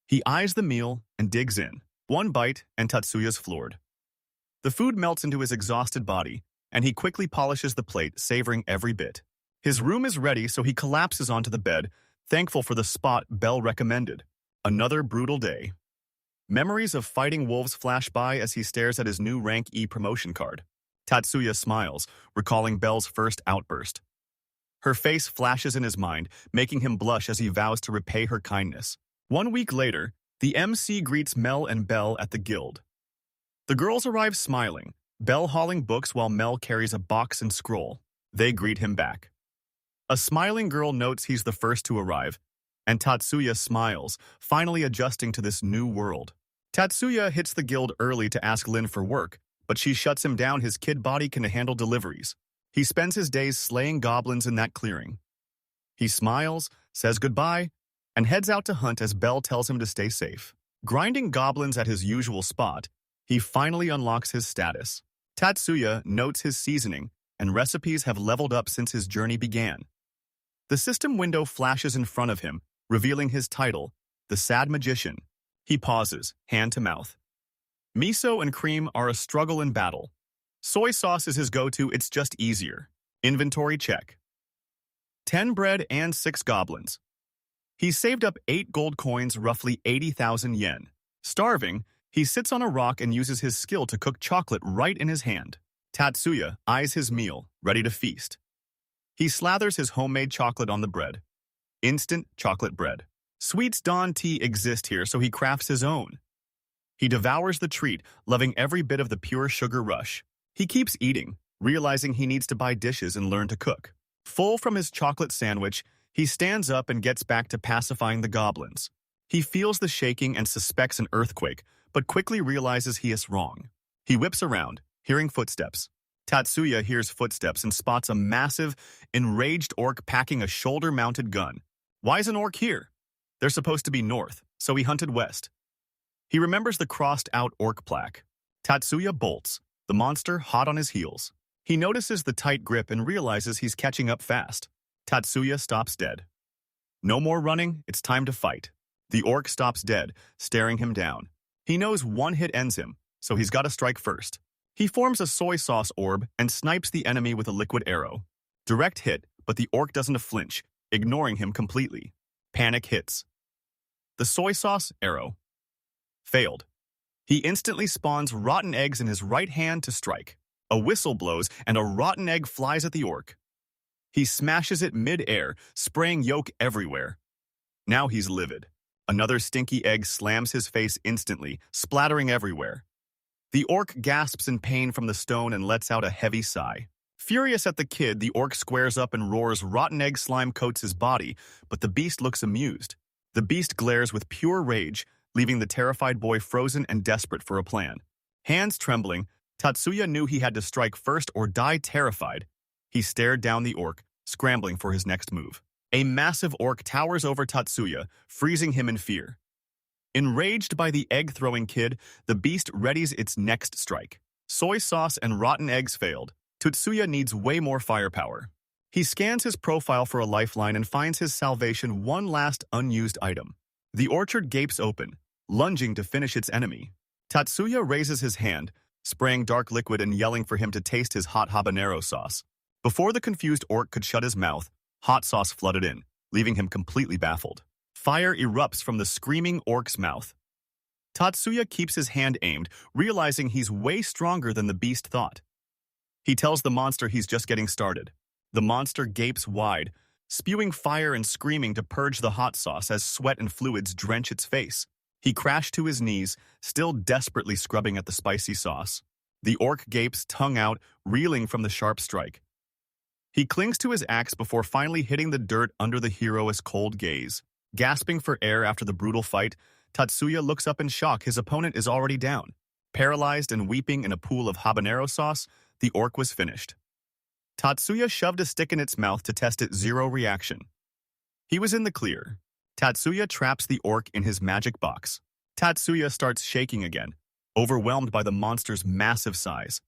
He eyes the meal and digs in. One bite, and Tatsuya's floored. The food melts into his exhausted body, and he quickly polishes the plate, savoring every bit. His room is ready, so he collapses onto the bed, thankful for the spot Bell recommended. Another brutal day. Memories of fighting wolves flash by as he stares at his new rank E promotion card. Tatsuya smiles, recalling Bell's first outburst. Her face flashes in his mind, making him blush as he vows to repay her kindness. 1 week later, the MC greets Mel and Bell at the guild. The girls arrive smiling, Bell hauling books while Mel carries a box and scroll. They greet him back. A smiling girl notes he's the first to arrive, and Tatsuya smiles, finally adjusting to this new world. Tatsuya hits the guild early to ask Lin for work, but she shuts him down. His kid body can handle deliveries. He spends his days slaying goblins in that clearing. He smiles, says goodbye, and heads out to hunt as Bell tells him to stay safe. Grinding goblins at his usual spot, he finally unlocks his status. Tatsuya notes his seasoning, and recipes have leveled up since his journey began. The system window flashes in front of him, revealing his title, the Sad Magician. He pauses, hand to mouth. Miso and cream are a struggle in battle. Soy sauce is his go-to, it's just easier. Inventory check. 10 bread and 6 goblins. He's saved up 8 gold coins, roughly 80,000 yen. Starving, he sits on a rock and uses his skill to cook chocolate right in his hand. Tatsuya eyes his meal, ready to feast. He slathers his homemade chocolate on the bread. Instant chocolate bread. Sweets Dawn tea exist here, so he crafts his own. He devours the treat, loving every bit of the pure sugar rush. He keeps eating, realizing he needs to buy dishes and learn to cook. Full from his chocolate sandwich, he stands up and gets back to pacifying the goblins. He feels the shaking and suspects an earthquake, but quickly realizes he is wrong. He whips around, hearing footsteps. Tatsuya hears footsteps and spots a massive, enraged orc packing a shoulder-mounted gun. Why is an orc here? They're supposed to be north, so he hunted west. He remembers the crossed-out orc plaque. Tatsuya bolts, the monster hot on his heels. He notices the tight grip and realizes he's catching up fast. Tatsuya stops dead. No more running, it's time to fight. The orc stops dead, staring him down. He knows one hit ends him, so he's got to strike first. He forms a soy sauce orb and snipes the enemy with a liquid arrow. Direct hit, but the orc doesn't flinch, ignoring him completely. Panic hits. The soy sauce arrow failed. He instantly spawns rotten eggs in his right hand to strike. A whistle blows and a rotten egg flies at the orc. He smashes it mid-air, spraying yolk everywhere. Now he's livid. Another stinky egg slams his face instantly, splattering everywhere. The orc gasps in pain from the stone and lets out a heavy sigh. Furious at the kid, the orc squares up and roars. Rotten egg slime coats his body, but the beast looks amused. The beast glares with pure rage, leaving the terrified boy frozen and desperate for a plan. Hands trembling, Tatsuya knew he had to strike first or die terrified. He stared down the orc, scrambling for his next move. A massive orc towers over Tatsuya, freezing him in fear. Enraged by the egg-throwing kid, the beast readies its next strike. Soy sauce and rotten eggs failed. Tatsuya needs way more firepower. He scans his profile for a lifeline and finds his salvation, one last unused item. The orchard gapes open, lunging to finish its enemy. Tatsuya raises his hand, spraying dark liquid and yelling for him to taste his hot habanero sauce. Before the confused orc could shut his mouth, hot sauce flooded in, leaving him completely baffled. Fire erupts from the screaming orc's mouth. Tatsuya keeps his hand aimed, realizing he's way stronger than the beast thought. He tells the monster he's just getting started. The monster gapes wide, spewing fire and screaming to purge the hot sauce as sweat and fluids drench its face. He crashed to his knees, still desperately scrubbing at the spicy sauce. The orc gapes, tongue out, reeling from the sharp strike. He clings to his axe before finally hitting the dirt under the hero's cold gaze. Gasping for air after the brutal fight, Tatsuya looks up in shock. His opponent is already down. Paralyzed and weeping in a pool of habanero sauce, the orc was finished. Tatsuya shoved a stick in its mouth to test its zero reaction. He was in the clear. Tatsuya traps the orc in his magic box. Tatsuya starts shaking again, overwhelmed by the monster's massive size.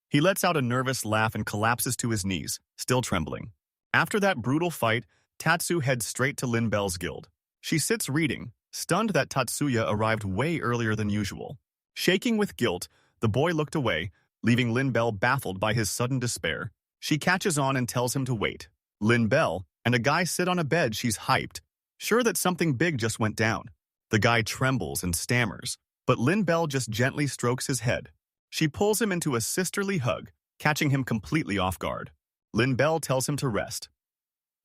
He lets out a nervous laugh and collapses to his knees, still trembling. After that brutal fight, Tatsu heads straight to Lin Bell's guild. She sits reading, stunned that Tatsuya arrived way earlier than usual. Shaking with guilt, the boy looked away, leaving Lin Bell baffled by his sudden despair. She catches on and tells him to wait. Lin Bell and a guy sit on a bed. She's hyped, sure that something big just went down. The guy trembles and stammers, but Lin Bell just gently strokes his head. She pulls him into a sisterly hug, catching him completely off guard. Lin Bell tells him to rest.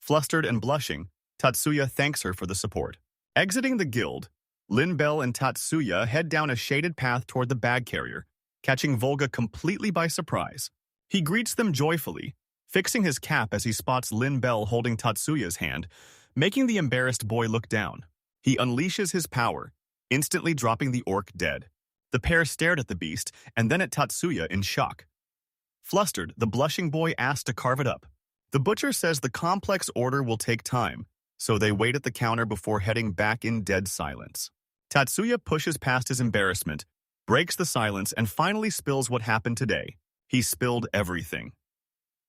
Flustered and blushing, Tatsuya thanks her for the support. Exiting the guild, Lin Bell and Tatsuya head down a shaded path toward the bag carrier, catching Volga completely by surprise. He greets them joyfully, fixing his cap as he spots Lin Bell holding Tatsuya's hand, making the embarrassed boy look down. He unleashes his power, instantly dropping the orc dead. The pair stared at the beast and then at Tatsuya in shock. Flustered, the blushing boy asks to carve it up. The butcher says the complex order will take time, so they wait at the counter before heading back in dead silence. Tatsuya pushes past his embarrassment, breaks the silence, and finally spills what happened today. He spilled everything.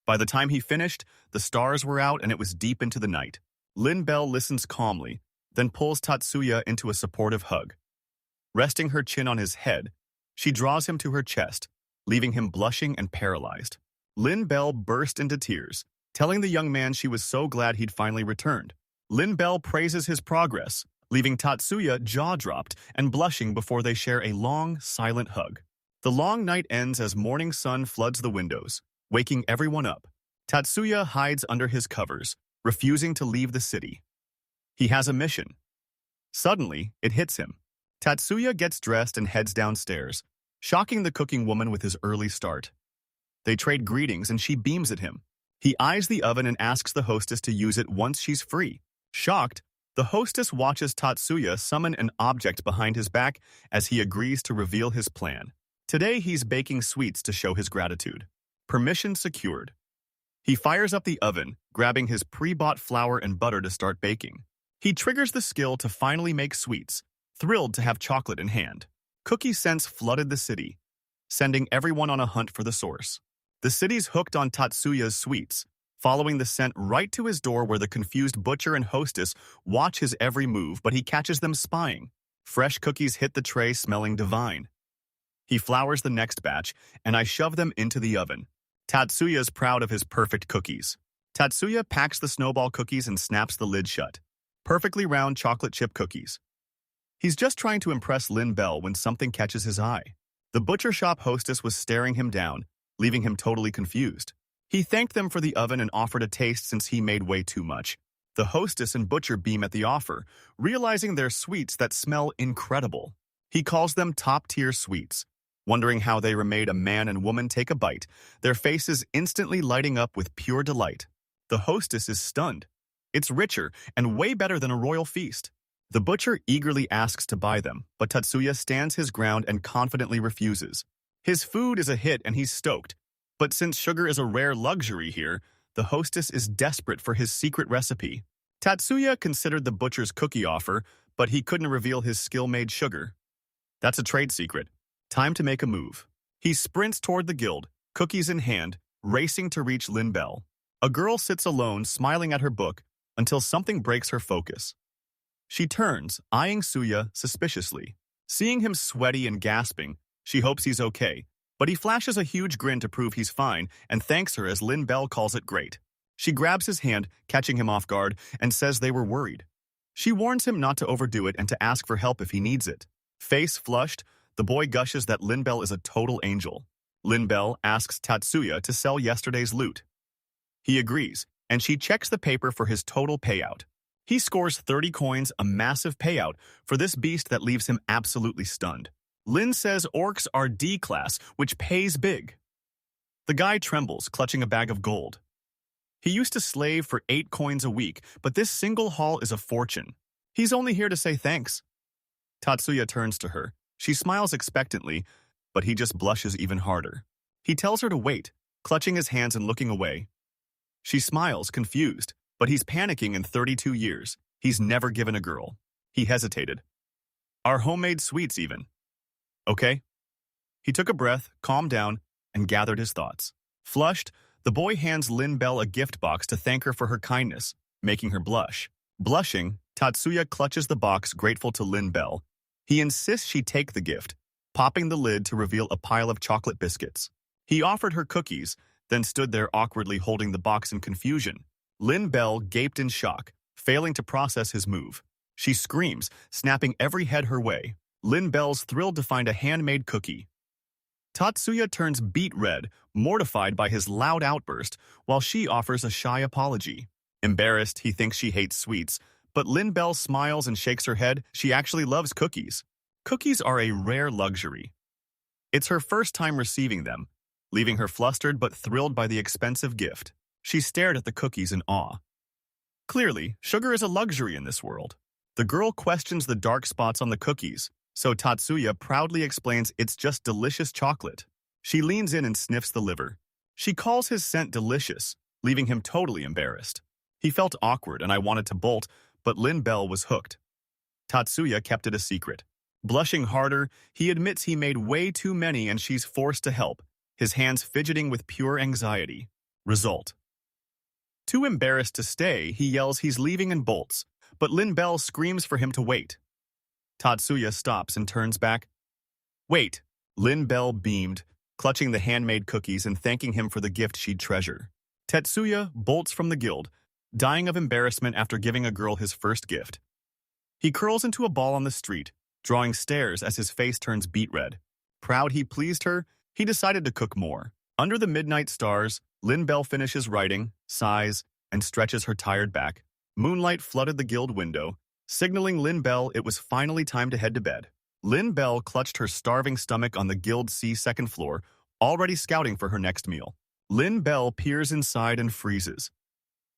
By the time he finished, the stars were out and it was deep into the night. Lin Bell listens calmly, then pulls Tatsuya into a supportive hug. Resting her chin on his head, she draws him to her chest, leaving him blushing and paralyzed. Lin Bell burst into tears, telling the young man she was so glad he'd finally returned. Lin Bell praises his progress, leaving Tatsuya jaw-dropped and blushing before they share a long, silent hug. The long night ends as morning sun floods the windows, waking everyone up. Tatsuya hides under his covers, refusing to leave the city. He has a mission. Suddenly, it hits him. Tatsuya gets dressed and heads downstairs, shocking the cooking woman with his early start. They trade greetings and she beams at him. He eyes the oven and asks the hostess to use it once she's free. Shocked, the hostess watches Tatsuya summon an object behind his back as he agrees to reveal his plan. Today he's baking sweets to show his gratitude. Permission secured. He fires up the oven, grabbing his pre-bought flour and butter to start baking. He triggers the skill to finally make sweets, thrilled to have chocolate in hand. Cookie scents flooded the city, sending everyone on a hunt for the source. The city's hooked on Tatsuya's sweets, following the scent right to his door where the confused butcher and hostess watch his every move, but he catches them spying. Fresh cookies hit the tray smelling divine. He flours the next batch, and I shove them into the oven. Tatsuya's proud of his perfect cookies. Tatsuya packs the snowball cookies and snaps the lid shut. Perfectly round chocolate chip cookies. He's just trying to impress Lin Bell when something catches his eye. The butcher shop hostess was staring him down, leaving him totally confused. He thanked them for the oven and offered a taste since he made way too much. The hostess and butcher beam at the offer, realizing they're sweets that smell incredible. He calls them top-tier sweets. Wondering how they made a man and woman take a bite, their faces instantly lighting up with pure delight. The hostess is stunned. It's richer and way better than a royal feast. The butcher eagerly asks to buy them, but Tatsuya stands his ground and confidently refuses. His food is a hit and he's stoked, but since sugar is a rare luxury here, the hostess is desperate for his secret recipe. Tatsuya considered the butcher's cookie offer, but he couldn't reveal his skill-made sugar. That's a trade secret. Time to make a move. He sprints toward the guild, cookies in hand, racing to reach Lin Bell. A girl sits alone, smiling at her book, until something breaks her focus. She turns, eyeing Suya suspiciously. Seeing him sweaty and gasping, she hopes he's okay, but he flashes a huge grin to prove he's fine and thanks her as Lin Bell calls it great. She grabs his hand, catching him off guard, and says they were worried. She warns him not to overdo it and to ask for help if he needs it. Face flushed, the boy gushes that Linbell is a total angel. Linbell asks Tatsuya to sell yesterday's loot. He agrees, and she checks the paper for his total payout. He scores 30 coins, a massive payout, for this beast that leaves him absolutely stunned. Lin says orcs are D-class, which pays big. The guy trembles, clutching a bag of gold. He used to slave for 8 coins a week, but this single haul is a fortune. He's only here to say thanks. Tatsuya turns to her. She smiles expectantly, but he just blushes even harder. He tells her to wait, clutching his hands and looking away. She smiles, confused, but he's panicking in 32 years. He's never given a girl. He hesitated. Our homemade sweets, even. Okay? He took a breath, calmed down, and gathered his thoughts. Flushed, the boy hands Linbell a gift box to thank her for her kindness, making her blush. Blushing, Tatsuya clutches the box, grateful to Linbell. He insists she take the gift, popping the lid to reveal a pile of chocolate biscuits. He offered her cookies, then stood there awkwardly holding the box in confusion. Linbell gaped in shock, failing to process his move. She screams, snapping every head her way. Linbell's thrilled to find a handmade cookie. Tatsuya turns beet red, mortified by his loud outburst, while she offers a shy apology. Embarrassed, he thinks she hates sweets, but Linbell smiles and shakes her head. She actually loves cookies. Cookies are a rare luxury. It's her first time receiving them, leaving her flustered but thrilled by the expensive gift. She stared at the cookies in awe. Clearly, sugar is a luxury in this world. The girl questions the dark spots on the cookies, so Tatsuya proudly explains it's just delicious chocolate. She leans in and sniffs the liver. She calls his scent delicious, leaving him totally embarrassed. He felt awkward and I wanted to bolt, but Linbell was hooked. Tatsuya kept it a secret. Blushing harder, he admits he made way too many and she's forced to help, his hands fidgeting with pure anxiety. Result. Too embarrassed to stay, he yells he's leaving and bolts, but Linbell screams for him to wait. Tatsuya stops and turns back. Wait, Linbell beamed, clutching the handmade cookies and thanking him for the gift she'd treasure. Tetsuya bolts from the guild, dying of embarrassment after giving a girl his first gift. He curls into a ball on the street, drawing stares as his face turns beet red. Proud he pleased her, he decided to cook more. Under the midnight stars, Linbell finishes writing, sighs, and stretches her tired back. Moonlight flooded the guild window, signaling Linbell it was finally time to head to bed. Linbell clutched her starving stomach on the guild's second floor, already scouting for her next meal. Linbell peers inside and freezes.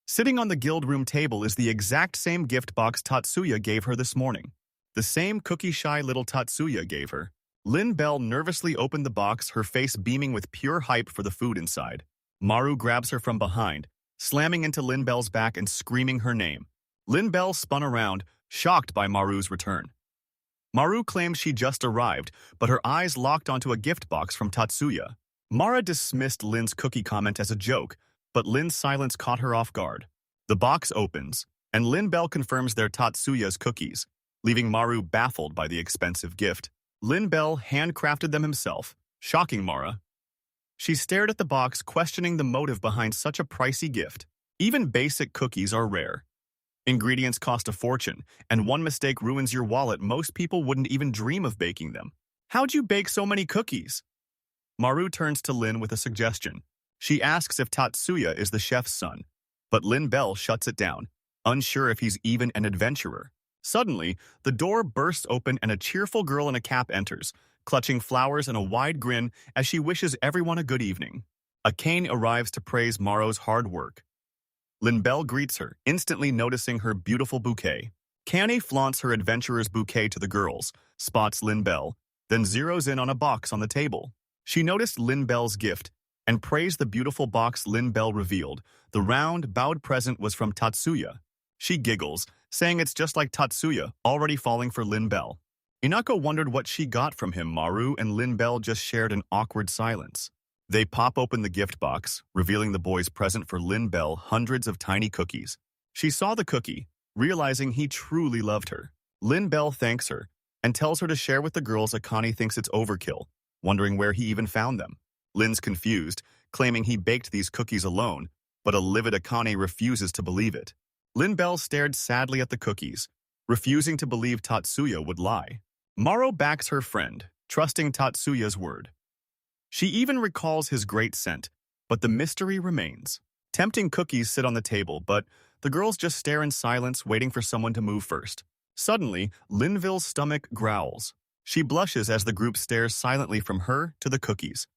Sitting on the guild room table is the exact same gift box Tatsuya gave her this morning. The same cookie-shy little Tatsuya gave her. Linbell nervously opened the box, her face beaming with pure hype for the food inside. Maru grabs her from behind, slamming into Linbell's back and screaming her name. Linbell spun around, shocked by Maru's return. Maru claimed she just arrived, but her eyes locked onto a gift box from Tatsuya. Mara dismissed Lin's cookie comment as a joke, but Lin's silence caught her off guard. The box opens, and Linbell confirms they're Tatsuya's cookies, leaving Maru baffled by the expensive gift. Linbell handcrafted them himself, shocking Mara. She stared at the box, questioning the motive behind such a pricey gift. Even basic cookies are rare. Ingredients cost a fortune, and one mistake ruins your wallet. Most people wouldn't even dream of baking them. How'd you bake so many cookies? Maru turns to Lin with a suggestion. She asks if Tatsuya is the chef's son, but Linbell shuts it down, unsure if he's even an adventurer. Suddenly, the door bursts open and a cheerful girl in a cap enters, clutching flowers and a wide grin as she wishes everyone a good evening. A cane arrives to praise Maru's hard work. Linbell greets her, instantly noticing her beautiful bouquet. Kane flaunts her adventurer's bouquet to the girls, spots Linbell, then zeroes in on a box on the table. She noticed Linbell's gift and praised the beautiful box Linbell revealed. The round, bowed present was from Tatsuya. She giggles, saying it's just like Tatsuya, already falling for Linbell. Inako wondered what she got from him. Maru and Linbell just shared an awkward silence. They pop open the gift box, revealing the boy's present for Linbell, hundreds of tiny cookies. She saw the cookie, realizing he truly loved her. Linbell thanks her and tells her to share with the girls. Akane thinks it's overkill, wondering where he even found them. Lin's confused, claiming he baked these cookies alone, but a livid Akane refuses to believe it. Linbell stared sadly at the cookies, refusing to believe Tatsuya would lie. Maru backs her friend, trusting Tatsuya's word. She even recalls his great scent, but the mystery remains. Tempting cookies sit on the table, but the girls just stare in silence, waiting for someone to move first. Suddenly, Linville's stomach growls. She blushes as the group stares silently from her to the cookies.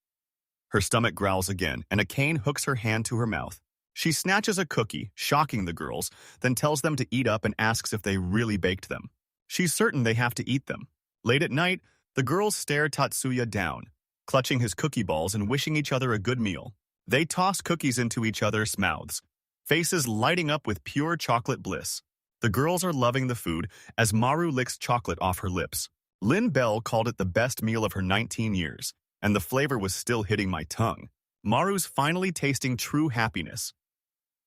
Her stomach growls again, and Akane hooks her hand to her mouth. She snatches a cookie, shocking the girls, then tells them to eat up and asks if they really baked them. She's certain they have to eat them. Late at night, the girls stare Tatsuya down, clutching his cookie balls and wishing each other a good meal. They toss cookies into each other's mouths, faces lighting up with pure chocolate bliss. The girls are loving the food as Maru licks chocolate off her lips. Lynn Bell called it the best meal of her 19 years, and the flavor was still hitting my tongue. Maru's finally tasting true happiness.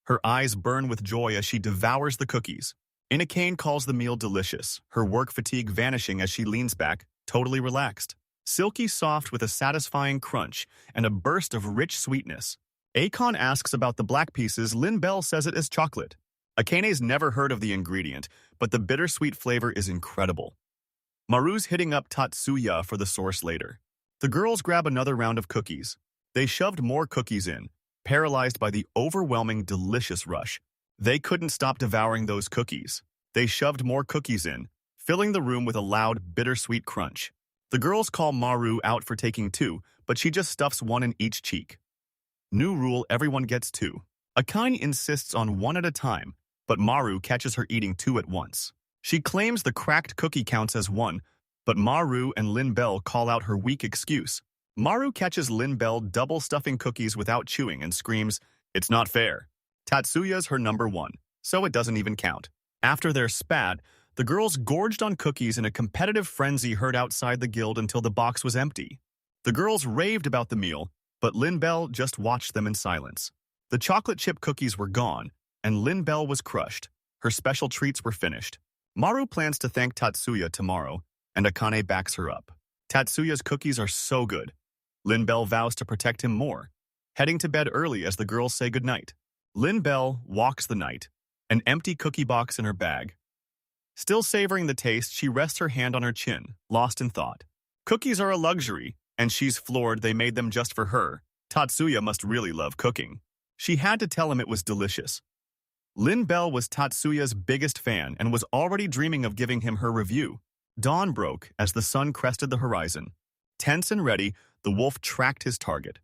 Her eyes burn with joy as she devours the cookies. Inakane calls the meal delicious, her work fatigue vanishing as she leans back, totally relaxed. Silky soft with a satisfying crunch and a burst of rich sweetness. Akon asks about the black pieces. Lynn Bell says it is chocolate. Akane's never heard of the ingredient, but the bittersweet flavor is incredible. Maru's hitting up Tatsuya for the source later. The girls grab another round of cookies. They shoved more cookies in, paralyzed by the overwhelming delicious rush. They couldn't stop devouring those cookies. They shoved more cookies in, filling the room with a loud, bittersweet crunch. The girls call Maru out for taking two, but she just stuffs one in each cheek. New rule, everyone gets two. Akane insists on one at a time, but Maru catches her eating two at once. She claims the cracked cookie counts as one, but Maru and Lynn Bell call out her weak excuse. Maru catches Lynn Bell double stuffing cookies without chewing and screams, "It's not fair." Tatsuya's her number one, so it doesn't even count. After their spat, the girls gorged on cookies in a competitive frenzy heard outside the guild until the box was empty. The girls raved about the meal, but Lynn Bell just watched them in silence. The chocolate chip cookies were gone, and Lynn Bell was crushed. Her special treats were finished. Maru plans to thank Tatsuya tomorrow, and Akane backs her up. Tatsuya's cookies are so good. Lynn Bell vows to protect him more, heading to bed early as the girls say goodnight. Lynn Bell walks the night, an empty cookie box in her bag. Still savoring the taste, she rests her hand on her chin, lost in thought. Cookies are a luxury, and she's floored they made them just for her. Tatsuya must really love cooking. She had to tell him it was delicious. Lynn Bell was Tatsuya's biggest fan and was already dreaming of giving him her review. Dawn broke as the sun crested the horizon. Tense and ready, the wolf tracked his target.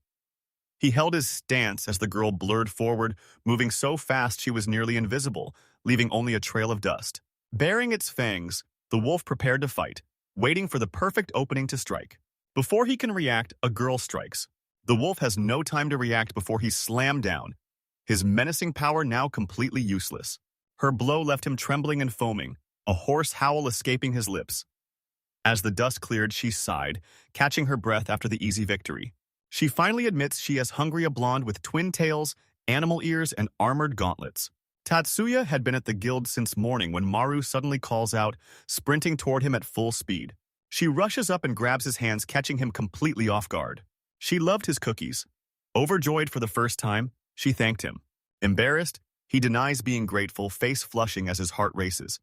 He held his stance as the girl blurred forward, moving so fast she was nearly invisible, leaving only a trail of dust. Baring its fangs, the wolf prepared to fight, waiting for the perfect opening to strike. Before he can react, a girl strikes. The wolf has no time to react before he's slammed down, his menacing power now completely useless. Her blow left him trembling and foaming, a hoarse howl escaping his lips. As the dust cleared, she sighed, catching her breath after the easy victory. She finally admits she has hungry a blonde with twin tails, animal ears, and armored gauntlets. Tatsuya had been at the guild since morning when Maru suddenly calls out, sprinting toward him at full speed. She rushes up and grabs his hands, catching him completely off guard. She loved his cookies. Overjoyed for the first time, she thanked him. Embarrassed, he denies being grateful, face flushing as his heart races.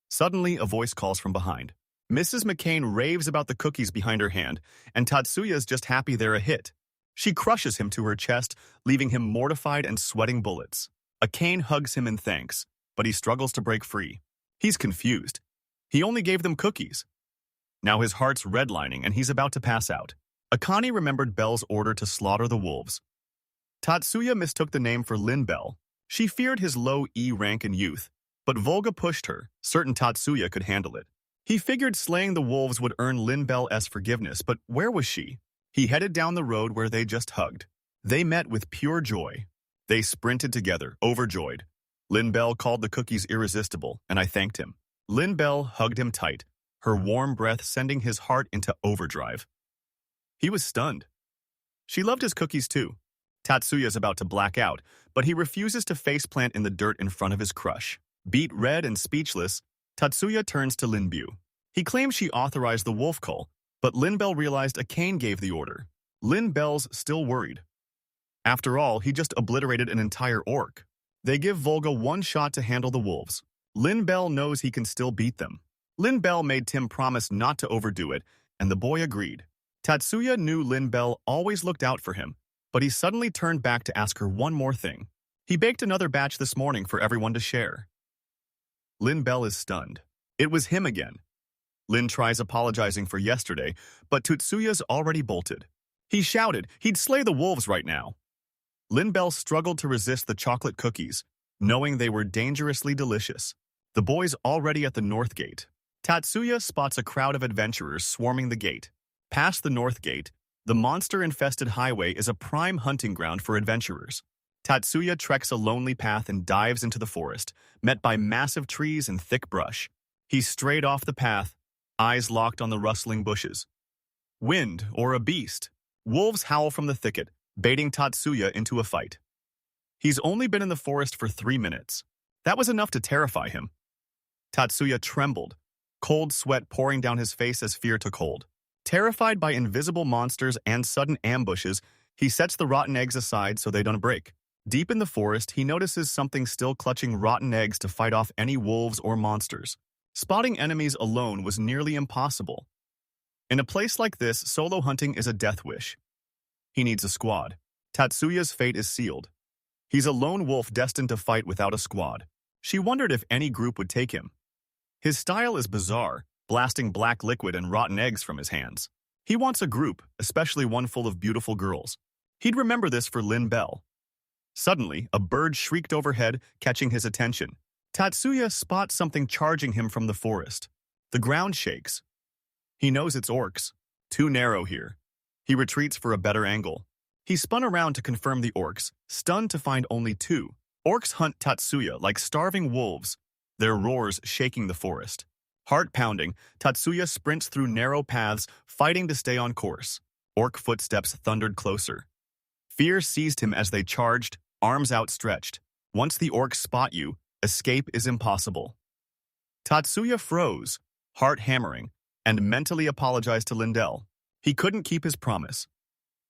Suddenly, a voice calls from behind. Mrs. McCain raves about the cookies behind her hand, and Tatsuya's just happy they're a hit. She crushes him to her chest, leaving him mortified and sweating bullets. Akane hugs him in thanks, but he struggles to break free. He's confused. He only gave them cookies. Now his heart's redlining and he's about to pass out. Akane remembered Bell's order to slaughter the wolves. Tatsuya mistook the name for Lynn Bell. She feared his low E rank in youth, but Volga pushed her, certain Tatsuya could handle it. He figured slaying the wolves would earn Lynn Bell's forgiveness, but where was she? He headed down the road where they just hugged. They met with pure joy. They sprinted together, overjoyed. Lynn Bell called the cookies irresistible, and I thanked him. Lynn Bell hugged him tight, her warm breath sending his heart into overdrive. He was stunned. She loved his cookies too. Tatsuya's about to black out, but he refuses to faceplant in the dirt in front of his crush. Beat red and speechless, Tatsuya turns to Lin Bu. He claims she authorized the wolf call, but Lin Bell realized Akane gave the order. Lin Bell's still worried. After all, he just obliterated an entire orc. They give Volga one shot to handle the wolves. Lin Bell knows he can still beat them. Lin Bell made Tim promise not to overdo it, and the boy agreed. Tatsuya knew Lin Bell always looked out for him, but he suddenly turned back to ask her one more thing. He baked another batch this morning for everyone to share. Lin Bell is stunned. It was him again. Lin tries apologizing for yesterday, but Tatsuya's already bolted. He shouted he'd slay the wolves right now. Lin Bell struggled to resist the chocolate cookies, knowing they were dangerously delicious. The boy's already at the north gate. Tatsuya spots a crowd of adventurers swarming the gate. Past the north gate, the monster-infested highway is a prime hunting ground for adventurers. Tatsuya treks a lonely path and dives into the forest, met by massive trees and thick brush. He strayed off the path, eyes locked on the rustling bushes. Wind or a beast. Wolves howl from the thicket, baiting Tatsuya into a fight. He's only been in the forest for 3 minutes. That was enough to terrify him. Tatsuya trembled, cold sweat pouring down his face as fear took hold. Terrified by invisible monsters and sudden ambushes, he sets the rotten eggs aside so they don't break. Deep in the forest, he notices something still clutching rotten eggs to fight off any wolves or monsters. Spotting enemies alone was nearly impossible. In a place like this, solo hunting is a death wish. He needs a squad. Tatsuya's fate is sealed. He's a lone wolf destined to fight without a squad. She wondered if any group would take him. His style is bizarre, blasting black liquid and rotten eggs from his hands. He wants a group, especially one full of beautiful girls. He'd remember this for Lin Bell. Suddenly, a bird shrieked overhead, catching his attention. Tatsuya spots something charging him from the forest. The ground shakes. He knows it's orcs. Too narrow here. He retreats for a better angle. He spun around to confirm the orcs, stunned to find only 2. Orcs hunt Tatsuya like starving wolves, their roars shaking the forest. Heart-pounding, Tatsuya sprints through narrow paths, fighting to stay on course. Orc footsteps thundered closer. Fear seized him as they charged, arms outstretched. Once the orcs spot you, escape is impossible. Tatsuya froze, heart hammering, and mentally apologized to Lindell. He couldn't keep his promise.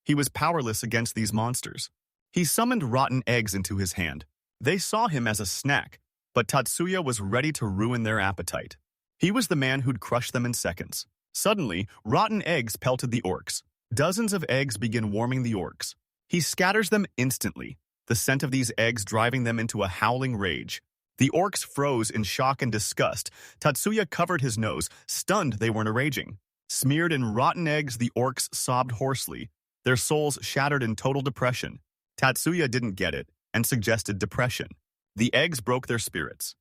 He was powerless against these monsters. He summoned rotten eggs into his hand. They saw him as a snack, but Tatsuya was ready to ruin their appetite. He was the man who'd crush them in seconds. Suddenly, rotten eggs pelted the orcs. Dozens of eggs begin warming the orcs. He scatters them instantly, the scent of these eggs driving them into a howling rage. The orcs froze in shock and disgust. Tatsuya covered his nose, stunned they weren't raging. Smeared in rotten eggs, the orcs sobbed hoarsely, their souls shattered in total depression. Tatsuya didn't get it and suggested depression. The eggs broke their spirits.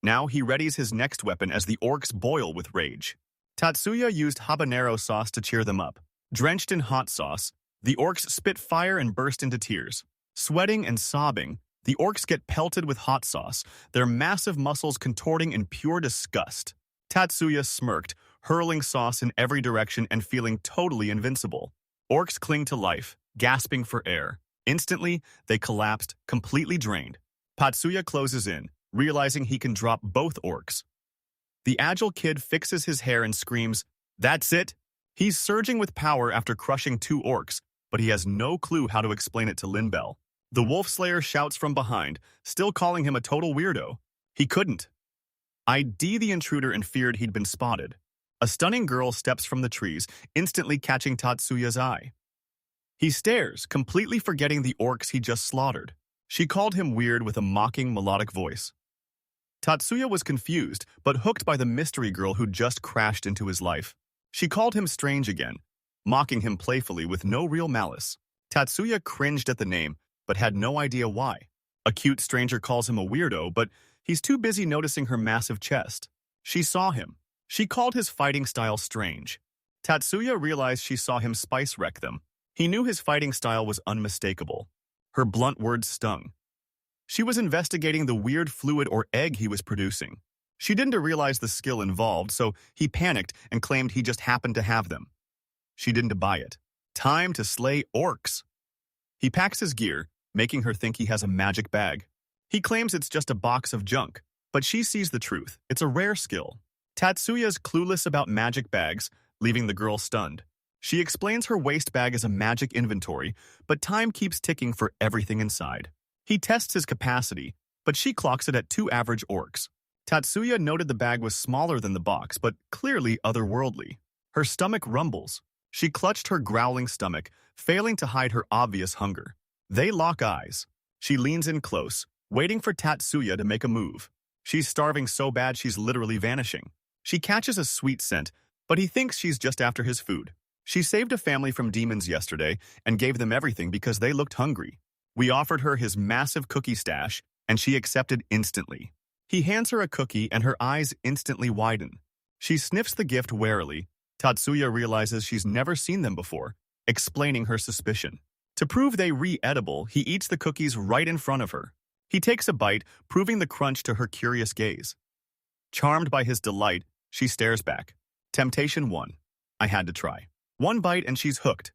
Now he readies his next weapon as the orcs boil with rage. Tatsuya used habanero sauce to cheer them up. Drenched in hot sauce, the orcs spit fire and burst into tears. Sweating and sobbing, the orcs get pelted with hot sauce, their massive muscles contorting in pure disgust. Tatsuya smirked, hurling sauce in every direction and feeling totally invincible. Orcs cling to life, gasping for air. Instantly, they collapsed, completely drained. Tatsuya closes in, realizing he can drop both orcs. The agile kid fixes his hair and screams, "That's it!" He's surging with power after crushing 2 orcs, but he has no clue how to explain it to Lin Bell. The Wolf Slayer shouts from behind, still calling him a total weirdo. He couldn't. ID the intruder and feared he'd been spotted. A stunning girl steps from the trees, instantly catching Tatsuya's eye. He stares, completely forgetting the orcs he just slaughtered. She called him weird with a mocking, melodic voice. Tatsuya was confused, but hooked by the mystery girl who'd just crashed into his life. She called him strange again, mocking him playfully with no real malice. Tatsuya cringed at the name, but had no idea why. A cute stranger calls him a weirdo, but he's too busy noticing her massive chest. She saw him. She called his fighting style strange. Tatsuya realized she saw him spice wreck them. He knew his fighting style was unmistakable. Her blunt words stung. She was investigating the weird fluid or egg he was producing. She didn't realize the skill involved, so he panicked and claimed he just happened to have them. She didn't buy it. Time to slay orcs. He packs his gear, making her think he has a magic bag. He claims it's just a box of junk, but she sees the truth. It's a rare skill. Tatsuya's clueless about magic bags, leaving the girl stunned. She explains her waste bag is a magic inventory, but time keeps ticking for everything inside. He tests his capacity, but she clocks it at 2 average orcs. Tatsuya noted the bag was smaller than the box, but clearly otherworldly. Her stomach rumbles. She clutched her growling stomach, failing to hide her obvious hunger. They lock eyes. She leans in close, waiting for Tatsuya to make a move. She's starving so bad she's literally vanishing. She catches a sweet scent, but he thinks she's just after his food. She saved a family from demons yesterday and gave them everything because they looked hungry. We offered her his massive cookie stash, and she accepted instantly. He hands her a cookie and her eyes instantly widen. She sniffs the gift warily. Tatsuya realizes she's never seen them before, explaining her suspicion. To prove they re-edible, he eats the cookies right in front of her. He takes a bite, proving the crunch to her curious gaze. Charmed by his delight, she stares back. Temptation 1. I had to try. One bite and she's hooked.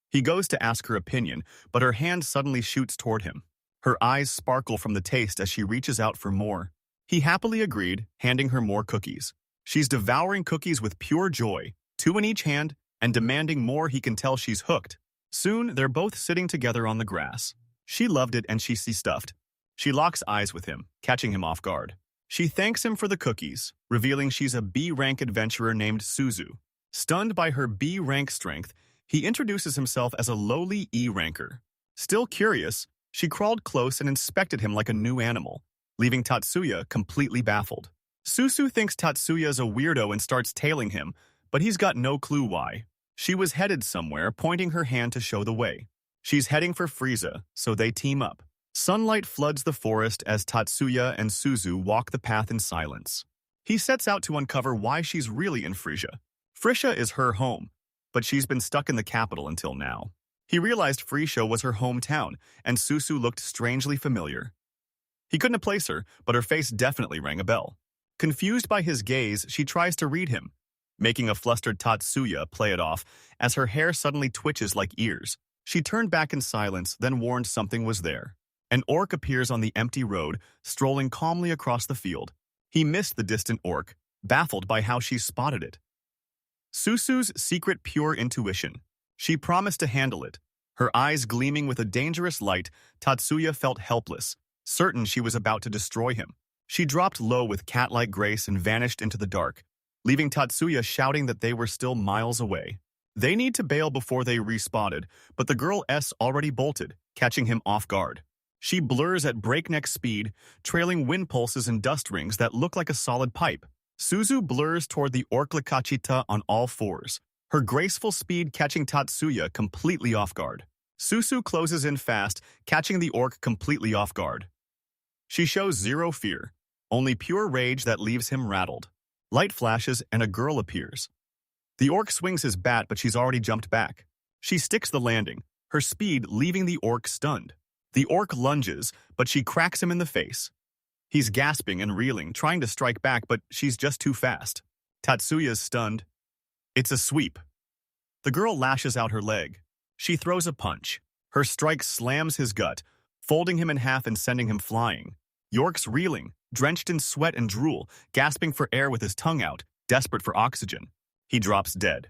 He goes to ask her opinion, but her hand suddenly shoots toward him. Her eyes sparkle from the taste as she reaches out for more. He happily agreed, handing her more cookies. She's devouring cookies with pure joy, 2 in each hand, and demanding more. He can tell she's hooked. Soon, they're both sitting together on the grass. She loved it and she's stuffed. She locks eyes with him, catching him off guard. She thanks him for the cookies, revealing she's a B-rank adventurer named Suzu. Stunned by her B-rank strength, he introduces himself as a lowly E-ranker. Still curious, she crawled close and inspected him like a new animal, leaving Tatsuya completely baffled. Suzu thinks Tatsuya is a weirdo and starts tailing him, but he's got no clue why. She was headed somewhere, pointing her hand to show the way. She's heading for Frieza, so they team up. Sunlight floods the forest as Tatsuya and Suzu walk the path in silence. He sets out to uncover why she's really in Frisia. Frisia is her home, but she's been stuck in the capital until now. He realized Frisia was her hometown, and Suzu looked strangely familiar. He couldn't place her, but her face definitely rang a bell. Confused by his gaze, she tries to read him, making a flustered Tatsuya play it off as her hair suddenly twitches like ears. She turned back in silence, then warned something was there. An orc appears on the empty road, strolling calmly across the field. He missed the distant orc, baffled by how she spotted it. Suzu's secret pure intuition. She promised to handle it. Her eyes gleaming with a dangerous light, Tatsuya felt helpless, certain she was about to destroy him. She dropped low with cat-like grace and vanished into the dark, leaving Tatsuya shouting that they were still miles away. They need to bail before they respotted, but the girl S already bolted, catching him off guard. She blurs at breakneck speed, trailing wind pulses and dust rings that look like a solid pipe. Suzu blurs toward the Orclicachita on all fours, her graceful speed catching Tatsuya completely off guard. Suzu closes in fast, catching the orc completely off guard. She shows zero fear, only pure rage that leaves him rattled. Light flashes and a girl appears. The orc swings his bat, but she's already jumped back. She sticks the landing, her speed leaving the orc stunned. The orc lunges, but she cracks him in the face. He's gasping and reeling, trying to strike back, but she's just too fast. Tatsuya's stunned. It's a sweep. The girl lashes out her leg. She throws a punch. Her strike slams his gut, folding him in half and sending him flying. York's reeling, drenched in sweat and drool, gasping for air with his tongue out, desperate for oxygen. He drops dead.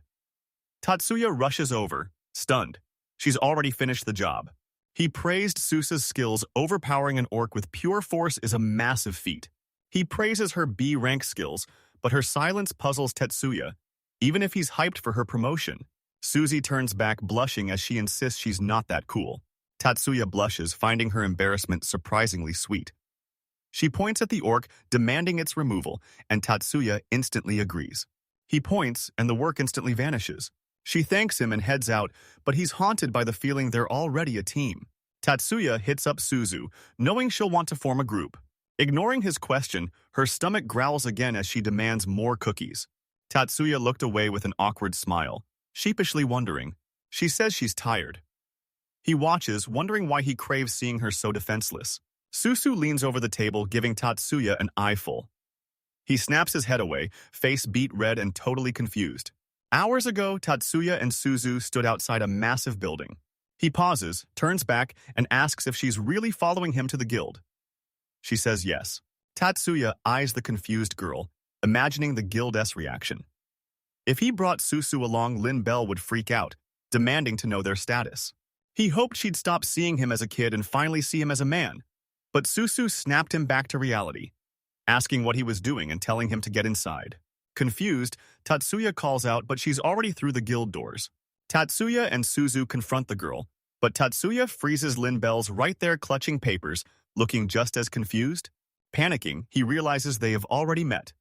Tatsuya rushes over, stunned. She's already finished the job. He praised Susa's skills. Overpowering an orc with pure force is a massive feat. He praises her B-rank skills, but her silence puzzles Tetsuya, even if he's hyped for her promotion. Suzy turns back, blushing as she insists she's not that cool. Tatsuya blushes, finding her embarrassment surprisingly sweet. She points at the orc, demanding its removal, and Tatsuya instantly agrees. He points, and the work instantly vanishes. She thanks him and heads out, but he's haunted by the feeling they're already a team. Tatsuya hits up Suzu, knowing she'll want to form a group. Ignoring his question, her stomach growls again as she demands more cookies. Tatsuya looked away with an awkward smile, sheepishly wondering. She says she's tired. He watches, wondering why he craves seeing her so defenseless. Suzu leans over the table, giving Tatsuya an eyeful. He snaps his head away, face beet red and totally confused. Hours ago, Tatsuya and Suzu stood outside a massive building. He pauses, turns back, and asks if she's really following him to the guild. She says yes. Tatsuya eyes the confused girl, imagining the guild's reaction. If he brought Suzu along, Lin Bell would freak out, demanding to know their status. He hoped she'd stop seeing him as a kid and finally see him as a man. But Suzu snapped him back to reality. asking what he was doing and telling him to get inside. Confused, Tatsuya calls out, but she's already through the guild doors. Tatsuya and Suzu confront the girl, but Tatsuya freezes Lin Bell's right there clutching papers, looking just as confused. Panicking, he realizes they have already met.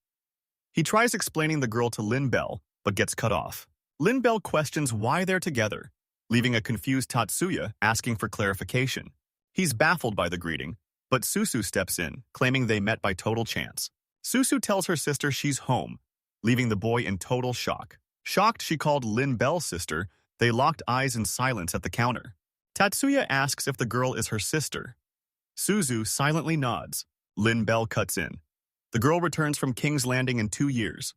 He tries explaining the girl to Lin Bell, but gets cut off. Lin Bell questions why they're together, leaving a confused Tatsuya asking for clarification. He's baffled by the greeting, but Suzu steps in, claiming they met by total chance. Suzu tells her sister she's home, leaving the boy in total shock. Shocked she called Lin Bell's sister, they locked eyes in silence at the counter. Tatsuya asks if the girl is her sister. Suzu silently nods. Lin Bell cuts in. The girl returns from King's Landing in 2 years.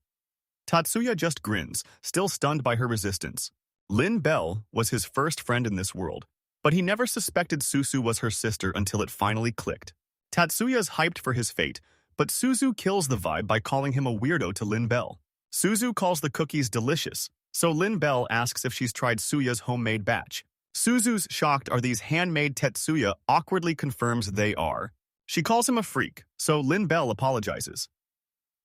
Tatsuya just grins, still stunned by her resistance. Lin Bell was his first friend in this world, but he never suspected Suzu was her sister until it finally clicked. Tatsuya's hyped for his fate, but Suzu kills the vibe by calling him a weirdo to Lin Bell. Suzu calls the cookies delicious, so Lin Bell asks if she's tried Suya's homemade batch. Suzu's shocked are these handmade. Tetsuya awkwardly confirms they are. She calls him a freak, so Lin Bell apologizes.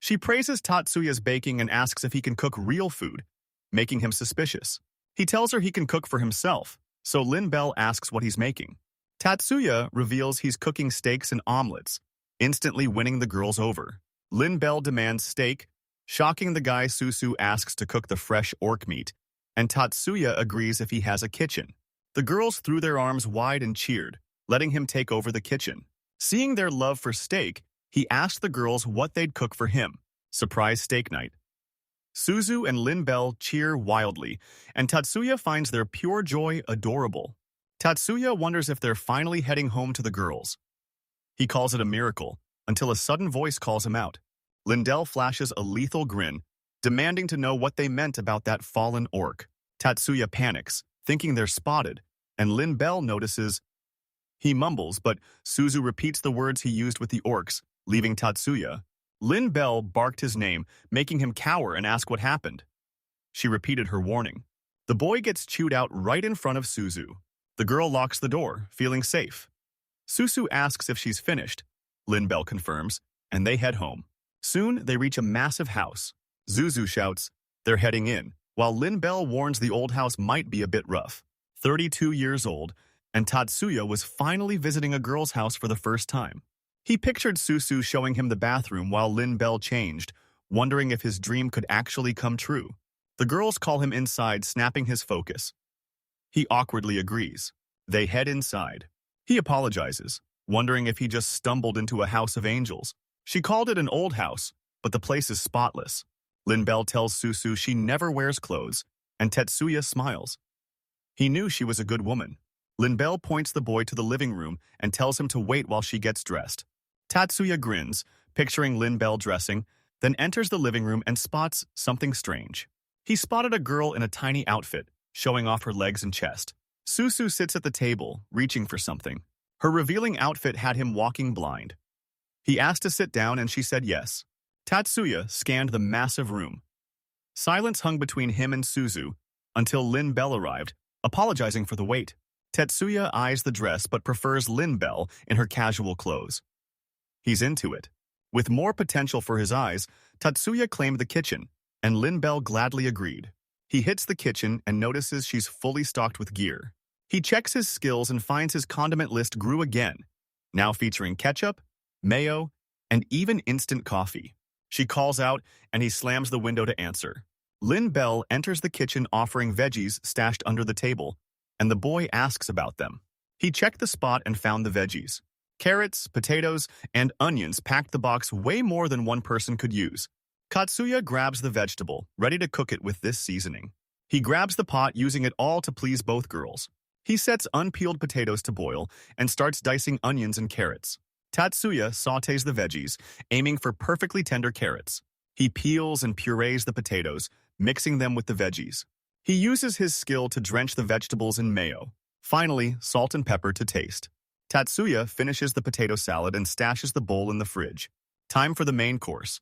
She praises Tatsuya's baking and asks if he can cook real food, making him suspicious. He tells her he can cook for himself, so Lin Bell asks what he's making. Tatsuya reveals he's cooking steaks and omelets, instantly winning the girls over. Lin Bell demands steak, shocking the guy Suzu asks to cook the fresh orc meat, and Tatsuya agrees if he has a kitchen. The girls threw their arms wide and cheered, letting him take over the kitchen. Seeing their love for steak, he asked the girls what they'd cook for him. Surprise steak night. Suzu and Lin Bell cheer wildly, and Tatsuya finds their pure joy adorable. Tatsuya wonders if they're finally heading home to the girls. He calls it a miracle, until a sudden voice calls him out. Lindell flashes a lethal grin, demanding to know what they meant about that fallen orc. Tatsuya panics, thinking they're spotted, and Lin Bell notices. He mumbles, but Suzu repeats the words he used with the orcs, leaving Tatsuya. Lin Bell barked his name, making him cower and ask what happened. She repeated her warning. The boy gets chewed out right in front of Suzu. The girl locks the door, feeling safe. Suzu asks if she's finished. Lin Bell confirms, and they head home. Soon, they reach a massive house. Suzu shouts, they're heading in, while Lin Bell warns the old house might be a bit rough. 32 years old, and Tatsuya was finally visiting a girl's house for the first time. He pictured Suzu showing him the bathroom while Lin Bell changed, wondering if his dream could actually come true. The girls call him inside, snapping his focus. He awkwardly agrees. They head inside. He apologizes, wondering if he just stumbled into a house of angels. She called it an old house, but the place is spotless. Lin Bell tells Suzu she never wears clothes, and Tetsuya smiles. He knew she was a good woman. Lin Bell points the boy to the living room and tells him to wait while she gets dressed. Tatsuya grins, picturing Lin Bell dressing, then enters the living room and spots something strange. He spotted a girl in a tiny outfit, showing off her legs and chest. Suzu sits at the table, reaching for something. Her revealing outfit had him walking blind. He asked to sit down and she said yes. Tatsuya scanned the massive room. Silence hung between him and Suzu until Lin Bell arrived, apologizing for the wait. Tetsuya eyes the dress but prefers Lin Bell in her casual clothes. He's into it. With more potential for his eyes, Tatsuya claimed the kitchen, and Lin Bell gladly agreed. He hits the kitchen and notices she's fully stocked with gear. He checks his skills and finds his condiment list grew again, now featuring ketchup, mayo, and even instant coffee. She calls out, and he slams the window to answer. Lin Bell enters the kitchen offering veggies stashed under the table, and the boy asks about them. He checked the spot and found the veggies. Carrots, potatoes, and onions packed the box way more than one person could use. Katsuya grabs the vegetable, ready to cook it with this seasoning. He grabs the pot, using it all to please both girls. He sets unpeeled potatoes to boil and starts dicing onions and carrots. Tatsuya sautés the veggies, aiming for perfectly tender carrots. He peels and purees the potatoes, mixing them with the veggies. He uses his skill to drench the vegetables in mayo. Finally, salt and pepper to taste. Tatsuya finishes the potato salad and stashes the bowl in the fridge. Time for the main course.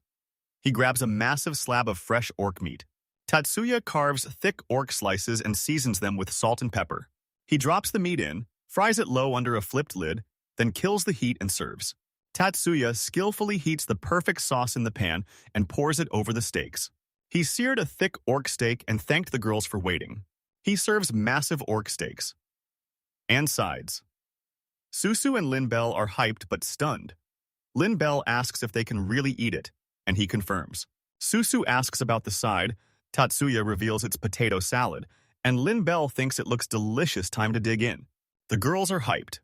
He grabs a massive slab of fresh orc meat. Tatsuya carves thick orc slices and seasons them with salt and pepper. He drops the meat in, fries it low under a flipped lid, then kills the heat and serves. Tatsuya skillfully heats the perfect sauce in the pan and pours it over the steaks. He seared a thick orc steak and thanked the girls for waiting. He serves massive orc steaks. And sides. Susu and Linbel are hyped but stunned. Linbel asks if they can really eat it, and he confirms. Susu asks about the side, Tatsuya reveals it's potato salad, and Linbel thinks it looks delicious. Time to dig in. The girls are hyped.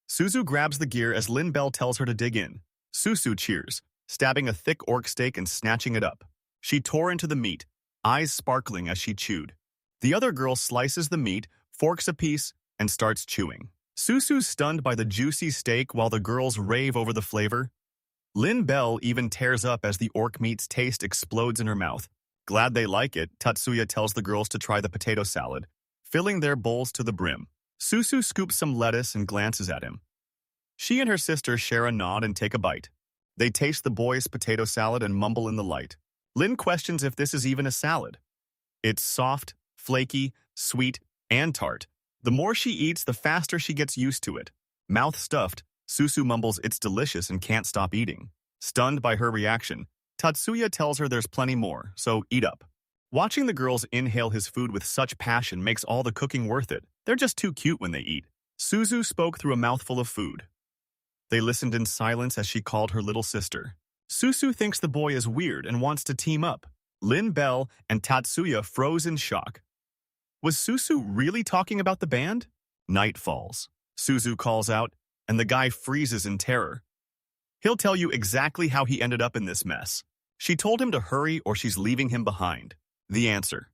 Suzu grabs the gear as Linbel tells her to dig in. Susu cheers, stabbing a thick orc steak and snatching it up. She tore into the meat, eyes sparkling as she chewed. The other girl slices the meat, forks a piece, and starts chewing. Susu's stunned by the juicy steak while the girls rave over the flavor. Linbel even tears up as the orc meat's taste explodes in her mouth. Glad they like it, Tatsuya tells the girls to try the potato salad, filling their bowls to the brim. Susu scoops some lettuce and glances at him. She and her sister share a nod and take a bite. They taste the boys' potato salad and mumble in the light. Lin questions if this is even a salad. It's soft, flaky, sweet, and tart. The more she eats, the faster she gets used to it. Mouth stuffed, Susu mumbles it's delicious and can't stop eating. Stunned by her reaction, Tatsuya tells her there's plenty more, so eat up. Watching the girls inhale his food with such passion makes all the cooking worth it. They're just too cute when they eat. Suzu spoke through a mouthful of food. They listened in silence as she called her little sister. Susu thinks the boy is weird and wants to team up. Linbel and Tatsuya froze in shock. Was Susu really talking about the band? Night falls. Suzu calls out, and the guy freezes in terror. He'll tell you exactly how he ended up in this mess. She told him to hurry or she's leaving him behind. The answer.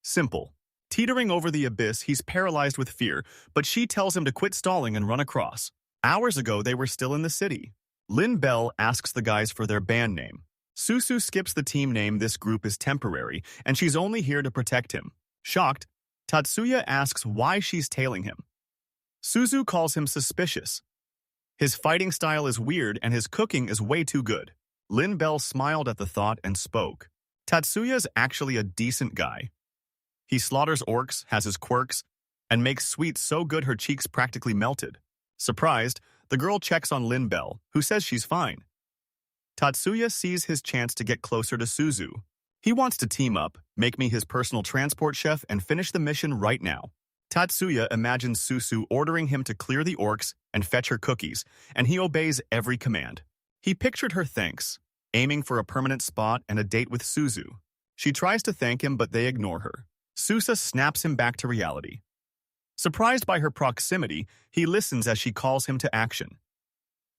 Simple. Teetering over the abyss, he's paralyzed with fear, but she tells him to quit stalling and run across. Hours ago, they were still in the city. Linbel asks the guys for their band name. Susu skips the team name. This group is temporary, and she's only here to protect him. Shocked, Tatsuya asks why she's tailing him. Suzu calls him suspicious. His fighting style is weird and his cooking is way too good. Linbel smiled at the thought and spoke. Tatsuya's actually a decent guy. He slaughters orcs, has his quirks, and makes sweets so good her cheeks practically melted. Surprised, the girl checks on Linbel, who says she's fine. Tatsuya sees his chance to get closer to Suzu. He wants to team up, make me his personal transport chef, and finish the mission right now. Tatsuya imagines Susu ordering him to clear the orcs and fetch her cookies, and he obeys every command. He pictured her thanks, aiming for a permanent spot and a date with Suzu. She tries to thank him, but they ignore her. Susa snaps him back to reality. Surprised by her proximity, he listens as she calls him to action.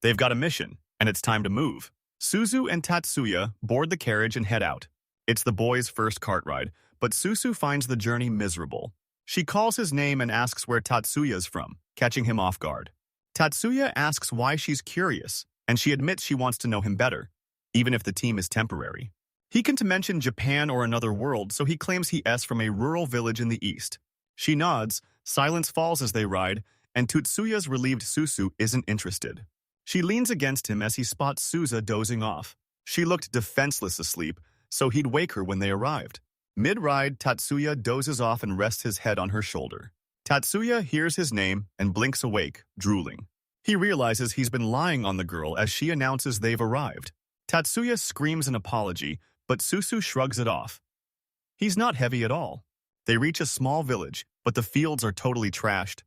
They've got a mission, and it's time to move. Suzu and Tatsuya board the carriage and head out. It's the boys' first cart ride, but Susu finds the journey miserable. She calls his name and asks where Tatsuya's from, catching him off guard. Tatsuya asks why she's curious, and she admits she wants to know him better, even if the team is temporary. He can mention Japan or another world, so he claims he's from a rural village in the east. She nods, silence falls as they ride, and Tatsuya's relieved Susu isn't interested. She leans against him as he spots Suza dozing off. She looked defenseless asleep, so he'd wake her when they arrived. Mid-ride, Tatsuya dozes off and rests his head on her shoulder. Tatsuya hears his name and blinks awake, drooling. He realizes he's been lying on the girl as she announces they've arrived. Tatsuya screams an apology, but Susu shrugs it off. He's not heavy at all. They reach a small village, but the fields are totally trashed.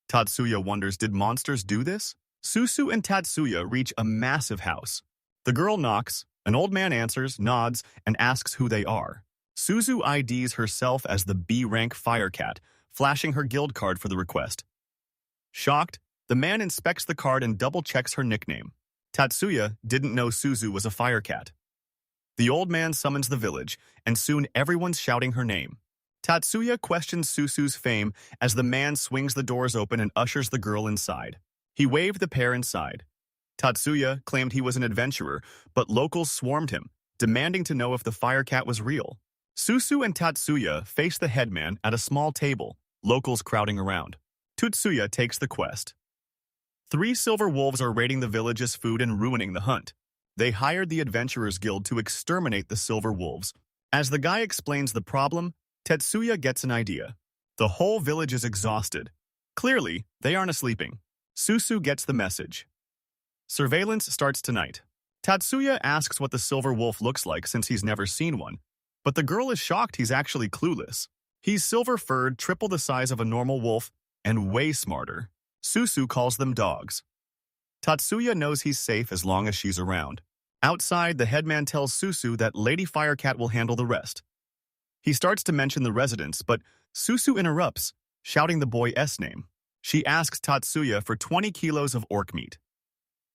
Tatsuya wonders, did monsters do this? Susu and Tatsuya reach a massive house. The girl knocks, an old man answers, nods, and asks who they are. Suzu IDs herself as the B-rank Firecat, flashing her guild card for the request. Shocked, the man inspects the card and double-checks her nickname. Tatsuya didn't know Suzu was a Firecat. The old man summons the village, and soon everyone's shouting her name. Tatsuya questions Susu's fame as the man swings the doors open and ushers the girl inside. He waved the pair inside. Tatsuya claimed he was an adventurer, but locals swarmed him, demanding to know if the Firecat was real. Susu and Tatsuya face the headman at a small table, locals crowding around. Tatsuya takes the quest. 3 silver wolves are raiding the village as food and ruining the hunt. They hired the Adventurers Guild to exterminate the silver wolves. As the guy explains the problem, Tetsuya gets an idea. The whole village is exhausted. Clearly, they aren't sleeping. Susu gets the message. Surveillance starts tonight. Tatsuya asks what the silver wolf looks like since he's never seen one, but the girl is shocked he's actually clueless. He's silver-furred, triple the size of a normal wolf, and way smarter. Susu calls them dogs. Tatsuya knows he's safe as long as she's around. Outside, the headman tells Susu that Lady Firecat will handle the rest. He starts to mention the residents, but Susu interrupts, shouting the boy's name. She asks Tatsuya for 20 kilos of orc meat.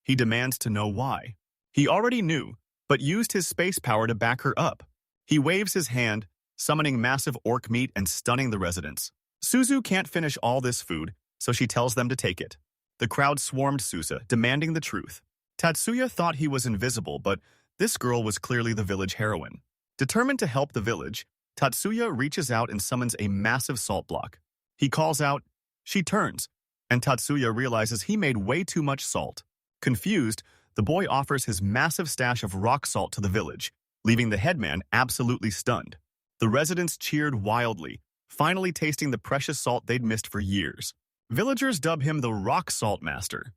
He demands to know why. He already knew, but used his space power to back her up. He waves his hand, summoning massive orc meat and stunning the residents. Suzu can't finish all this food, so she tells them to take it. The crowd swarmed Susa, demanding the truth. Tatsuya thought he was invisible, but this girl was clearly the village heroine. Determined to help the village, Tatsuya reaches out and summons a massive salt block. He calls out, she turns, and Tatsuya realizes he made way too much salt. Confused, the boy offers his massive stash of rock salt to the village, leaving the headman absolutely stunned. The residents cheered wildly, finally tasting the precious salt they'd missed for years. Villagers dub him the Rock Salt Master.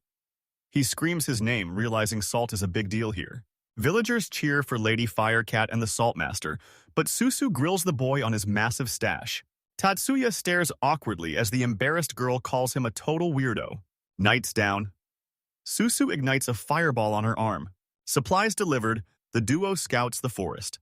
He screams his name, realizing salt is a big deal here. Villagers cheer for Lady Firecat and the Salt Master, but Susu grills the boy on his massive stash. Tatsuya stares awkwardly as the embarrassed girl calls him a total weirdo. Nights down. Susu ignites a fireball on her arm. Supplies delivered, the duo scouts the forest.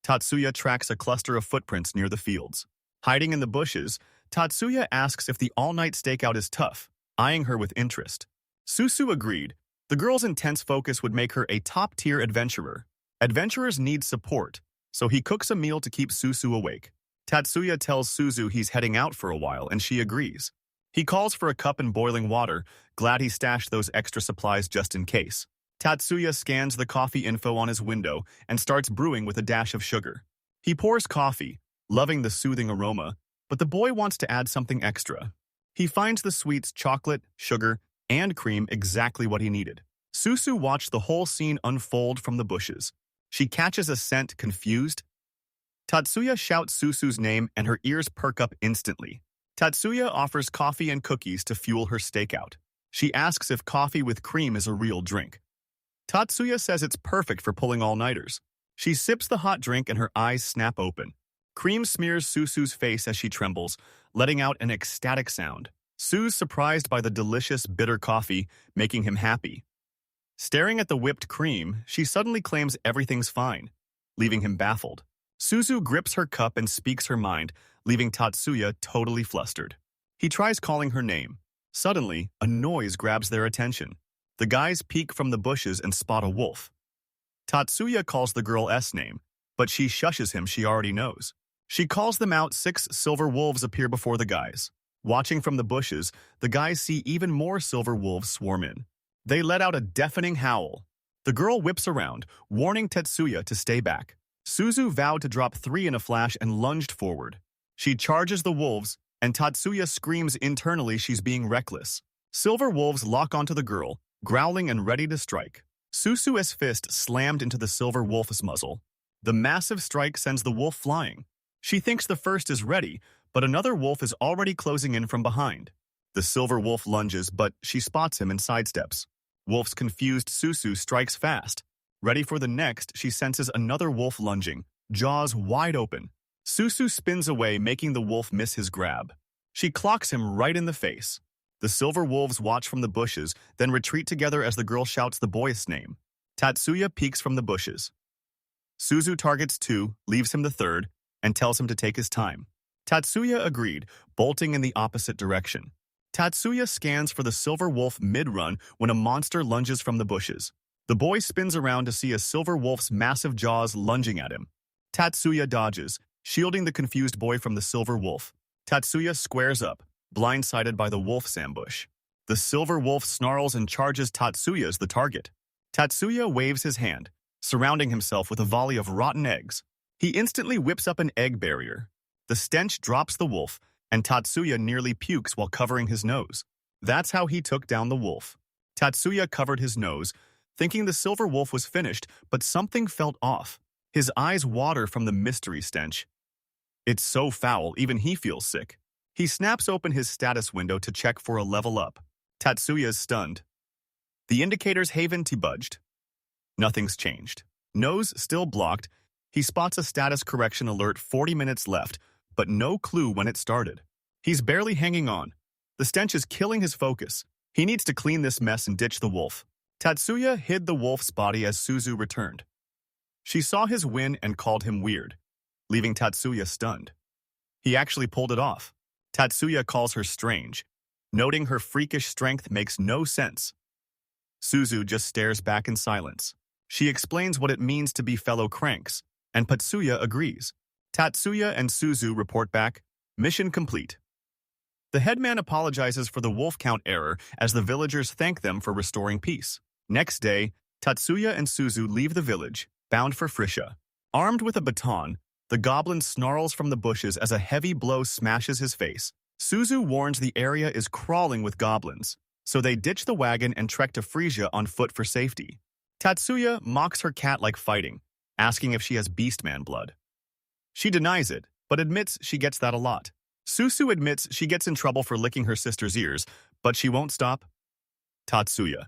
Tatsuya tracks a cluster of footprints near the fields. Hiding in the bushes, Tatsuya asks if the all-night stakeout is tough, eyeing her with interest. Susu agreed. The girl's intense focus would make her a top-tier adventurer. Adventurers need support, so he cooks a meal to keep Susu awake. Tatsuya tells Suzu he's heading out for a while, and she agrees. He calls for a cup and boiling water, glad he stashed those extra supplies just in case. Tatsuya scans the coffee info on his window and starts brewing with a dash of sugar. He pours coffee, loving the soothing aroma, but the boy wants to add something extra. He finds the sweets chocolate, sugar, and cream exactly what he needed. Susu watched the whole scene unfold from the bushes. She catches a scent, confused. Tatsuya shouts Susu's name and her ears perk up instantly. Tatsuya offers coffee and cookies to fuel her stakeout. She asks if coffee with cream is a real drink. Tatsuya says it's perfect for pulling all-nighters. She sips the hot drink and her eyes snap open. Cream smears Susu's face as she trembles, letting out an ecstatic sound. Sue's surprised by the delicious, bitter coffee, making him happy. Staring at the whipped cream, she suddenly claims everything's fine, leaving him baffled. Suzu grips her cup and speaks her mind, leaving Tatsuya totally flustered. He tries calling her name. Suddenly, a noise grabs their attention. The guys peek from the bushes and spot a wolf. Tatsuya calls the girl's name, but she shushes him, she already knows. She calls them out. 6 silver wolves appear before the guys. Watching from the bushes, the guys see even more silver wolves swarm in. They let out a deafening howl. The girl whips around, warning Tetsuya to stay back. Suzu vowed to drop 3 in a flash and lunged forward. She charges the wolves, and Tatsuya screams internally she's being reckless. Silver wolves lock onto the girl, growling and ready to strike. Susu's fist slammed into the silver wolf's muzzle. The massive strike sends the wolf flying. She thinks the first is ready, but another wolf is already closing in from behind. The silver wolf lunges, but she spots him and sidesteps. Wolf's confused Susu strikes fast. Ready for the next, she senses another wolf lunging, jaws wide open. Susu spins away, making the wolf miss his grab. She clocks him right in the face. The silver wolves watch from the bushes, then retreat together as the girl shouts the boy's name. Tatsuya peeks from the bushes. Suzu targets 2, leaves him the 3rd, and tells him to take his time. Tatsuya agreed, bolting in the opposite direction. Tatsuya scans for the silver wolf mid-run when a monster lunges from the bushes. The boy spins around to see a silver wolf's massive jaws lunging at him. Tatsuya dodges, shielding the confused boy from the silver wolf. Tatsuya squares up, blindsided by the wolf's ambush. The silver wolf snarls and charges Tatsuya as the target. Tatsuya waves his hand, surrounding himself with a volley of rotten eggs. He instantly whips up an egg barrier. The stench drops the wolf, and Tatsuya nearly pukes while covering his nose. That's how he took down the wolf. Tatsuya covered his nose, thinking the silver wolf was finished, but something felt off. His eyes water from the mystery stench. It's so foul, even he feels sick. He snaps open his status window to check for a level up. Tatsuya's stunned. The indicators haven't budged. Nothing's changed. Nose still blocked. He spots a status correction alert 40 minutes left, but no clue when it started. He's barely hanging on. The stench is killing his focus. He needs to clean this mess and ditch the wolf. Tatsuya hid the wolf's body as Suzu returned. She saw his win and called him weird, leaving Tatsuya stunned. He actually pulled it off. Tatsuya calls her strange, noting her freakish strength makes no sense. Suzu just stares back in silence. She explains what it means to be fellow cranks, and Tatsuya agrees. Tatsuya and Suzu report back, mission complete. The headman apologizes for the wolf count error as the villagers thank them for restoring peace. Next day, Tatsuya and Suzu leave the village, bound for Frisha. Armed with a baton, the goblin snarls from the bushes as a heavy blow smashes his face. Suzu warns the area is crawling with goblins, so they ditch the wagon and trek to Frisia on foot for safety. Tatsuya mocks her cat like fighting, asking if she has beastman blood. She denies it, but admits she gets that a lot. Suzu admits she gets in trouble for licking her sister's ears, but she won't stop. Tatsuya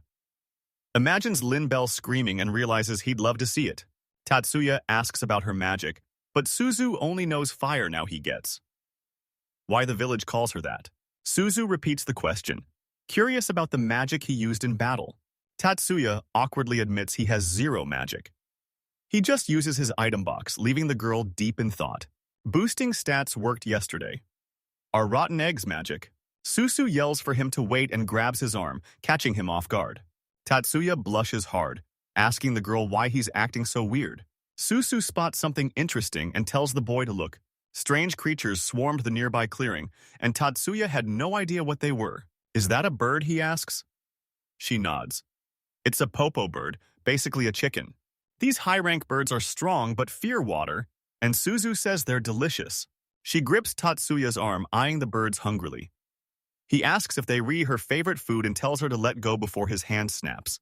imagines Lin Bell screaming and realizes he'd love to see it. Tatsuya asks about her magic, but Suzu only knows fire now he gets. Why the village calls her that? Suzu repeats the question, curious about the magic he used in battle. Tatsuya awkwardly admits he has zero magic. He just uses his item box, leaving the girl deep in thought. Boosting stats worked yesterday. Are rotten eggs magic? Suzu yells for him to wait and grabs his arm, catching him off guard. Tatsuya blushes hard, asking the girl why he's acting so weird. Suzu spots something interesting and tells the boy to look. Strange creatures swarmed the nearby clearing, and Tatsuya had no idea what they were. Is that a bird, he asks? She nods. It's a popo bird, basically a chicken. These high-rank birds are strong but fear water, and Suzu says they're delicious. She grips Tatsuya's arm, eyeing the birds hungrily. He asks if they re her favorite food and tells her to let go before his hand snaps.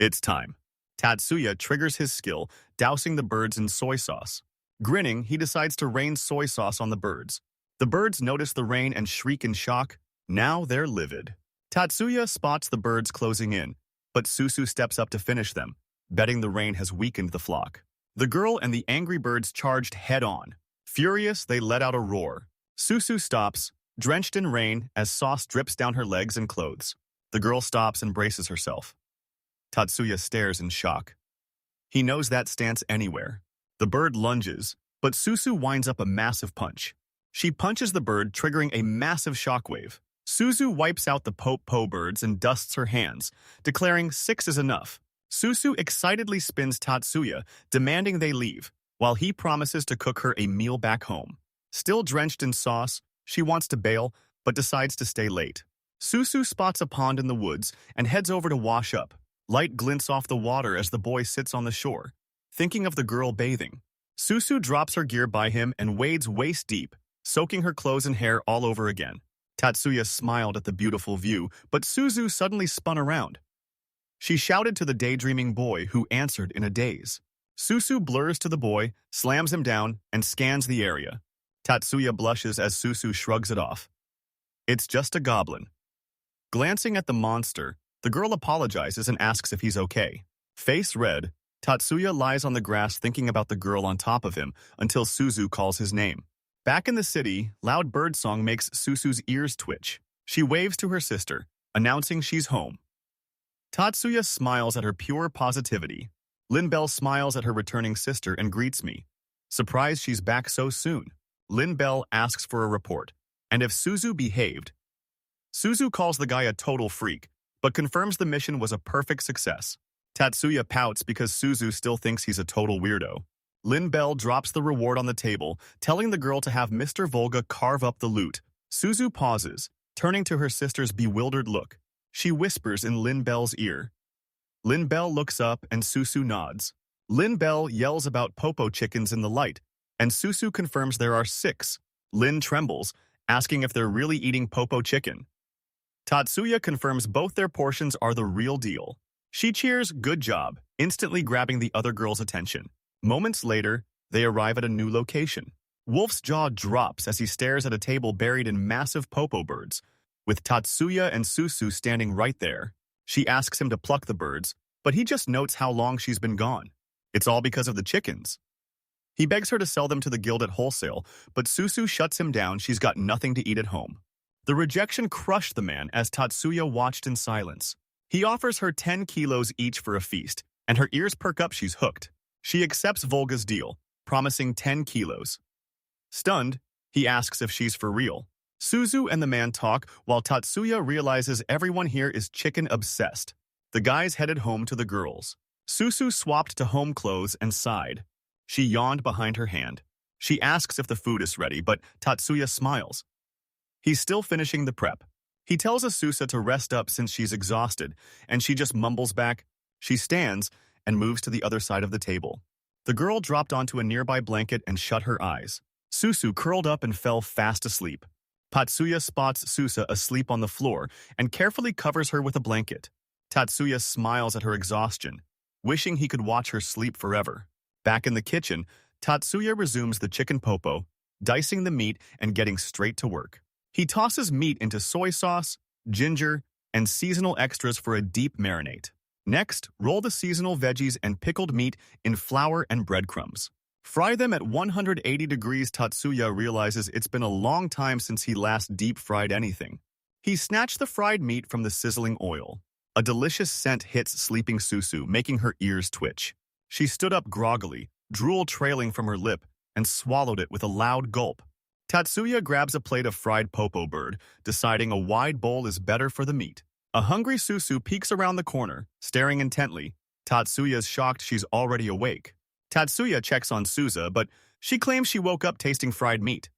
It's time. Tatsuya triggers his skill, dousing the birds in soy sauce. Grinning, he decides to rain soy sauce on the birds. The birds notice the rain and shriek in shock. Now they're livid. Tatsuya spots the birds closing in, but Suzu steps up to finish them, betting the rain has weakened the flock. The girl and the angry birds charged head-on. Furious, they let out a roar. Suzu stops, drenched in rain, as sauce drips down her legs and clothes. The girl stops and braces herself. Tatsuya stares in shock. He knows that stance anywhere. The bird lunges, but Suzu winds up a massive punch. She punches the bird, triggering a massive shockwave. Suzu wipes out the po birds and dusts her hands, declaring 6 is enough. Suzu excitedly spins Tatsuya, demanding they leave, while he promises to cook her a meal back home. Still drenched in sauce, she wants to bail, but decides to stay late. Suzu spots a pond in the woods and heads over to wash up. Light glints off the water as the boy sits on the shore, thinking of the girl bathing. Suzu drops her gear by him and wades waist deep, soaking her clothes and hair all over again. Tatsuya smiled at the beautiful view, but Suzu suddenly spun around. She shouted to the daydreaming boy, who answered in a daze. Suzu blurs to the boy, slams him down, and scans the area. Tatsuya blushes as Suzu shrugs it off. It's just a goblin. Glancing at the monster, the girl apologizes and asks if he's okay. Face red, Tatsuya lies on the grass thinking about the girl on top of him until Suzu calls his name. Back in the city, loud birdsong makes Suzu's ears twitch. She waves to her sister, announcing she's home. Tatsuya smiles at her pure positivity. Lin Bell smiles at her returning sister and greets me. Surprised she's back so soon. Lin Bell asks for a report, and if Suzu behaved. Suzu calls the guy a total freak, but confirms the mission was a perfect success. Tatsuya pouts because Suzu still thinks he's a total weirdo. Lin Bell drops the reward on the table, telling the girl to have Mr. Volga carve up the loot. Suzu pauses, turning to her sister's bewildered look. She whispers in Lin Bell's ear. Lin Bell looks up and Suzu nods. Lin Bell yells about popo chickens in the light, and Suzu confirms there are 6. Lin trembles, asking if they're really eating popo chicken. Tatsuya confirms both their portions are the real deal. She cheers, good job, instantly grabbing the other girl's attention. Moments later, they arrive at a new location. Wolf's jaw drops as he stares at a table buried in massive popo birds, with Tatsuya and Suzu standing right there. She asks him to pluck the birds, but he just notes how long she's been gone. It's all because of the chickens. He begs her to sell them to the guild at wholesale, but Susu shuts him down. She's got nothing to eat at home. The rejection crushed the man as Tatsuya watched in silence. He offers her 10 kilos each for a feast, and her ears perk up. She's hooked. She accepts Volga's deal, promising 10 kilos. Stunned, he asks if she's for real. Suzu and the man talk while Tatsuya realizes everyone here is chicken-obsessed. The guys headed home to the girls. Susu swapped to home clothes and sighed. She yawned behind her hand. She asks if the food is ready, but Tatsuya smiles. He's still finishing the prep. He tells Asusa to rest up since she's exhausted, and she just mumbles back. She stands and moves to the other side of the table. The girl dropped onto a nearby blanket and shut her eyes. Susu curled up and fell fast asleep. Tatsuya spots Susa asleep on the floor and carefully covers her with a blanket. Tatsuya smiles at her exhaustion, wishing he could watch her sleep forever. Back in the kitchen, Tatsuya resumes the chicken popo, dicing the meat and getting straight to work. He tosses meat into soy sauce, ginger, and seasonal extras for a deep marinade. Next, roll the seasonal veggies and pickled meat in flour and breadcrumbs. Fry them at 180 degrees. Tatsuya realizes it's been a long time since he last deep-fried anything. He snatched the fried meat from the sizzling oil. A delicious scent hits sleeping Susu, making her ears twitch. She stood up groggily, drool trailing from her lip, and swallowed it with a loud gulp. Tatsuya grabs a plate of fried popo bird, deciding a wide bowl is better for the meat. A hungry Susu peeks around the corner, staring intently. Tatsuya's shocked she's already awake. Tatsuya checks on Suza, but she claims she woke up tasting fried meat.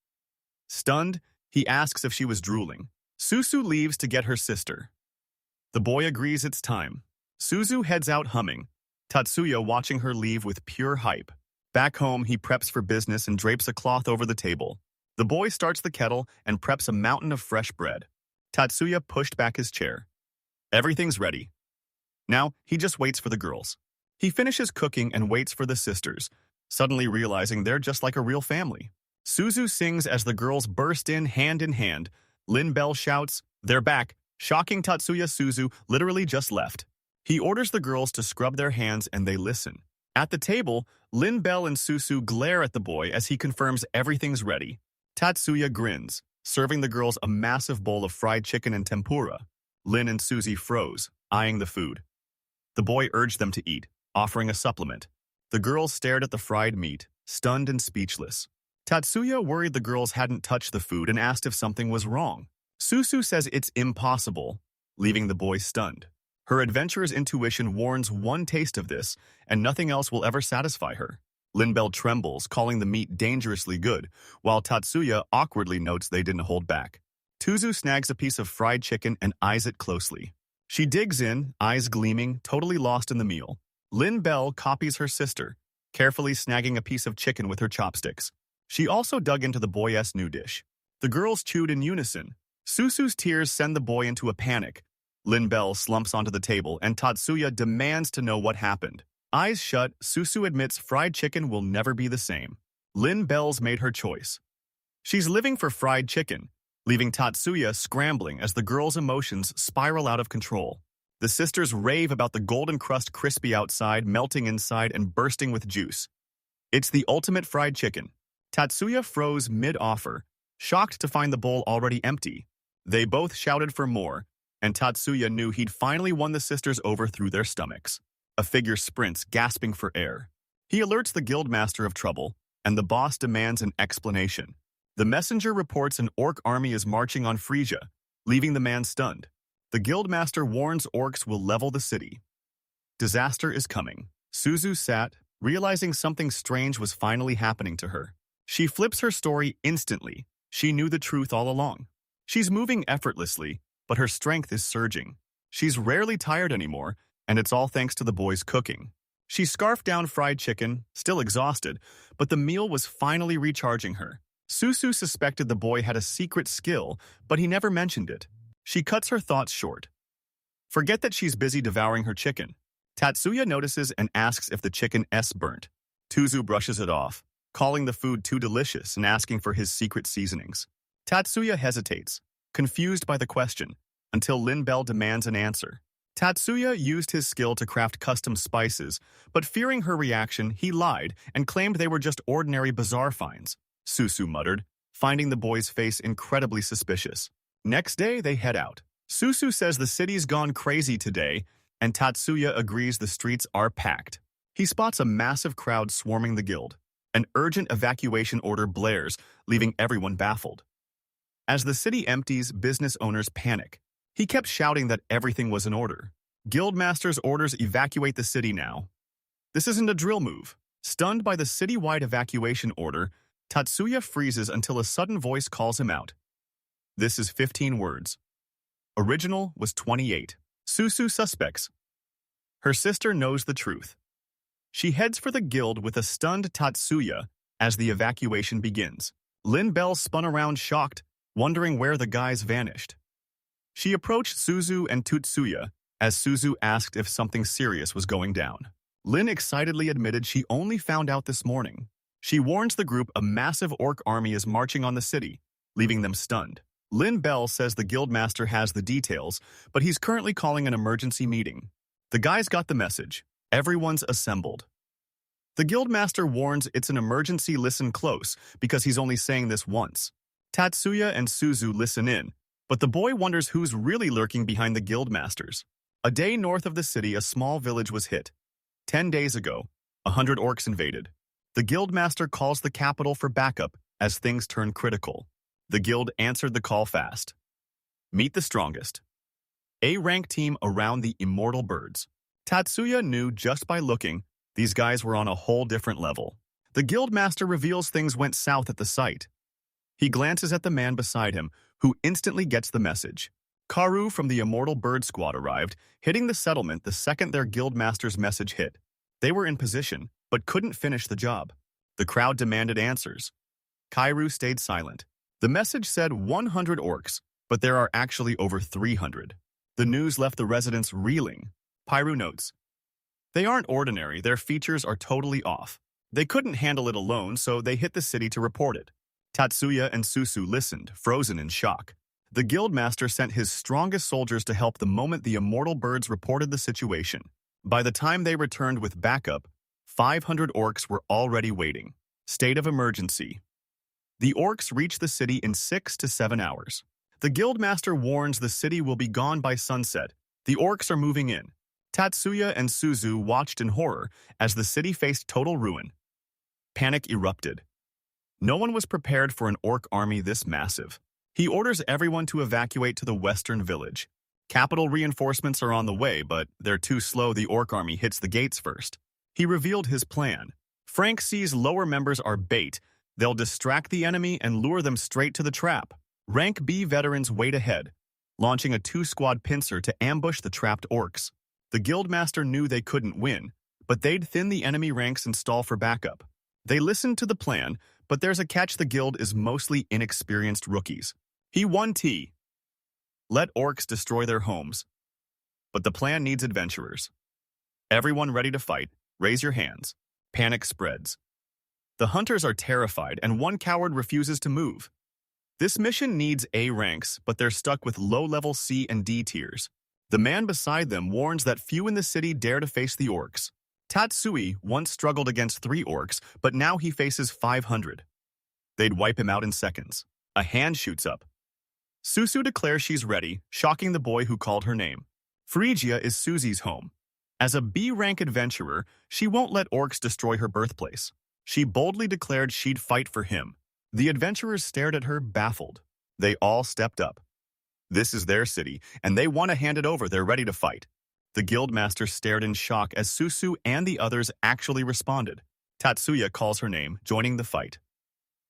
Stunned, he asks if she was drooling. Susu leaves to get her sister. The boy agrees it's time. Suzu heads out humming, Tatsuya watching her leave with pure hype. Back home, he preps for business and drapes a cloth over the table. The boy starts the kettle and preps a mountain of fresh bread. Tatsuya pushed back his chair. Everything's ready. Now, he just waits for the girls. He finishes cooking and waits for the sisters, suddenly realizing they're just like a real family. Suzu sings as the girls burst in hand. Lin Bell shouts, "They're back," shocking Tatsuya. Suzu literally just left. He orders the girls to scrub their hands and they listen. At the table, Lin Bell and Susu glare at the boy as he confirms everything's ready. Tatsuya grins, serving the girls a massive bowl of fried chicken and tempura. Lin and Suzy froze, eyeing the food. The boy urged them to eat, offering a supplement. The girls stared at the fried meat, stunned and speechless. Tatsuya worried the girls hadn't touched the food and asked if something was wrong. Susu says it's impossible, leaving the boy stunned. Her adventurer's intuition warns one taste of this, and nothing else will ever satisfy her. Linbell trembles, calling the meat dangerously good, while Tatsuya awkwardly notes they didn't hold back. Tuzu snags a piece of fried chicken and eyes it closely. She digs in, eyes gleaming, totally lost in the meal. Lin Bell copies her sister, carefully snagging a piece of chicken with her chopsticks. She also dug into the boy's new dish. The girls chewed in unison. Susu's tears send the boy into a panic. Lin Bell slumps onto the table, and Tatsuya demands to know what happened. Eyes shut, Susu admits fried chicken will never be the same. Lin Bell's made her choice. She's living for fried chicken, leaving Tatsuya scrambling as the girls' emotions spiral out of control. The sisters rave about the golden crust crispy outside, melting inside, and bursting with juice. It's the ultimate fried chicken. Tatsuya froze mid-offer, shocked to find the bowl already empty. They both shouted for more, and Tatsuya knew he'd finally won the sisters over through their stomachs. A figure sprints, gasping for air. He alerts the guildmaster of trouble, and the boss demands an explanation. The messenger reports an orc army is marching on Frisia, leaving the man stunned. The guildmaster warns orcs will level the city. Disaster is coming. Suzu sat, realizing something strange was finally happening to her. She flips her story instantly. She knew the truth all along. She's moving effortlessly, but her strength is surging. She's rarely tired anymore, and it's all thanks to the boy's cooking. She scarfed down fried chicken, still exhausted, but the meal was finally recharging her. Susu suspected the boy had a secret skill, but he never mentioned it. She cuts her thoughts short. Forget that she's busy devouring her chicken. Tatsuya notices and asks if the chicken is burnt. Tuzu brushes it off, calling the food too delicious and asking for his secret seasonings. Tatsuya hesitates, confused by the question, until Lin Bell demands an answer. Tatsuya used his skill to craft custom spices, but fearing her reaction, he lied and claimed they were just ordinary bazaar finds. Susu muttered, finding the boy's face incredibly suspicious. Next day, they head out. Susu says the city's gone crazy today, and Tatsuya agrees the streets are packed. He spots a massive crowd swarming the guild. An urgent evacuation order blares, leaving everyone baffled. As the city empties, business owners panic. He kept shouting that everything was in order. Guildmaster's orders evacuate the city now. This isn't a drill move. Stunned by the citywide evacuation order, Tatsuya freezes until a sudden voice calls him out. This is 15 words. Original was 28. Susu suspects. Her sister knows the truth. She heads for the guild with a stunned Tatsuya as the evacuation begins. Lin Bell spun around shocked, wondering where the guys vanished. She approached Suzu and Tutsuya as Suzu asked if something serious was going down. Lin excitedly admitted she only found out this morning. She warns the group a massive orc army is marching on the city, leaving them stunned. Lin Bell says the guildmaster has the details, but he's currently calling an emergency meeting. The guys got the message. Everyone's assembled. The guildmaster warns it's an emergency, listen close, because he's only saying this once. Tatsuya and Suzu listen in, but the boy wonders who's really lurking behind the guildmasters. A day north of the city, a small village was hit. 10 days ago, 100 orcs invaded. The guildmaster calls the capital for backup as things turn critical. The guild answered the call fast. Meet the strongest. A-rank team around the immortal birds. Tatsuya knew just by looking, these guys were on a whole different level. The guildmaster reveals things went south at the site. He glances at the man beside him, who instantly gets the message. Karu from the Immortal Bird Squad arrived, hitting the settlement the second their guildmaster's message hit. They were in position, but couldn't finish the job. The crowd demanded answers. Kairu stayed silent. The message said 100 orcs, but there are actually over 300. The news left the residents reeling. Pyru notes, they aren't ordinary, their features are totally off. They couldn't handle it alone, so they hit the city to report it. Tatsuya and Susu listened, frozen in shock. The guildmaster sent his strongest soldiers to help the moment the immortal birds reported the situation. By the time they returned with backup, 500 orcs were already waiting. State of emergency. The orcs reach the city in 6 to 7 hours. The guildmaster warns the city will be gone by sunset. The orcs are moving in. Tatsuya and Suzu watched in horror as the city faced total ruin. Panic erupted. No one was prepared for an orc army this massive. He orders everyone to evacuate to the western village. Capital reinforcements are on the way, but they're too slow. The orc army hits the gates first. He revealed his plan. Frank sees lower members are bait. They'll distract the enemy and lure them straight to the trap. Rank B veterans wait ahead, launching a 2-squad pincer to ambush the trapped orcs. The guildmaster knew they couldn't win, but they'd thin the enemy ranks and stall for backup. They listened to the plan, but there's a catch: the guild is mostly inexperienced rookies. He won T. Let orcs destroy their homes. But the plan needs adventurers. Everyone ready to fight, raise your hands. Panic spreads. The hunters are terrified, and one coward refuses to move. This mission needs A ranks, but they're stuck with low-level C and D tiers. The man beside them warns that few in the city dare to face the orcs. Tatsui once struggled against 3 orcs, but now he faces 500. They'd wipe him out in seconds. A hand shoots up. Susu declares she's ready, shocking the boy who called her name. Phrygia is Susie's home. As a B-rank adventurer, she won't let orcs destroy her birthplace. She boldly declared she'd fight for him. The adventurers stared at her, baffled. They all stepped up. This is their city, and they want to hand it over. They're ready to fight. The guildmaster stared in shock as Susu and the others actually responded. Tatsuya calls her name, joining the fight.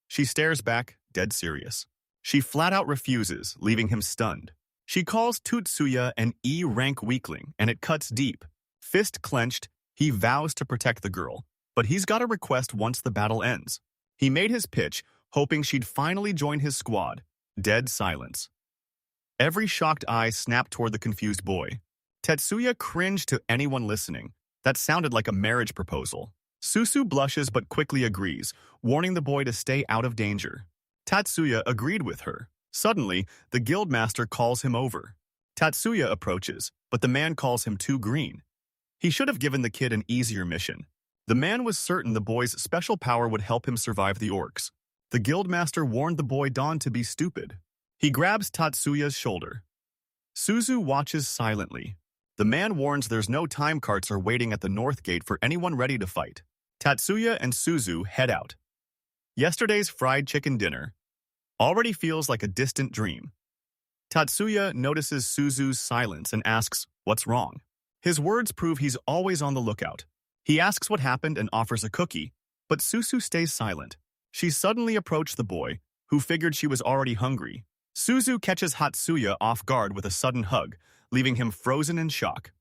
She stares back, dead serious. She flat-out refuses, leaving him stunned. She calls Tutsuya an E-rank weakling, and it cuts deep. Fist clenched, he vows to protect the girl, but he's got a request once the battle ends. He made his pitch, hoping she'd finally join his squad. Dead silence. Every shocked eye snapped toward the confused boy. Tetsuya cringed to anyone listening. That sounded like a marriage proposal. Susu blushes but quickly agrees, warning the boy to stay out of danger. Tatsuya agreed with her. Suddenly, the guildmaster calls him over. Tatsuya approaches, but the man calls him too green. He should have given the kid an easier mission. The man was certain the boy's special power would help him survive the orcs. The guildmaster warned the boy Don to be stupid. He grabs Tatsuya's shoulder. Suzu watches silently. The man warns there's no time carts are waiting at the north gate for anyone ready to fight. Tatsuya and Suzu head out. Yesterday's fried chicken dinner already feels like a distant dream. Tatsuya notices Suzu's silence and asks, "What's wrong?" His words prove he's always on the lookout. He asks what happened and offers a cookie, but Suzu stays silent. She suddenly approached the boy, who figured she was already hungry. Suzu catches Tatsuya off guard with a sudden hug, leaving him frozen in shock.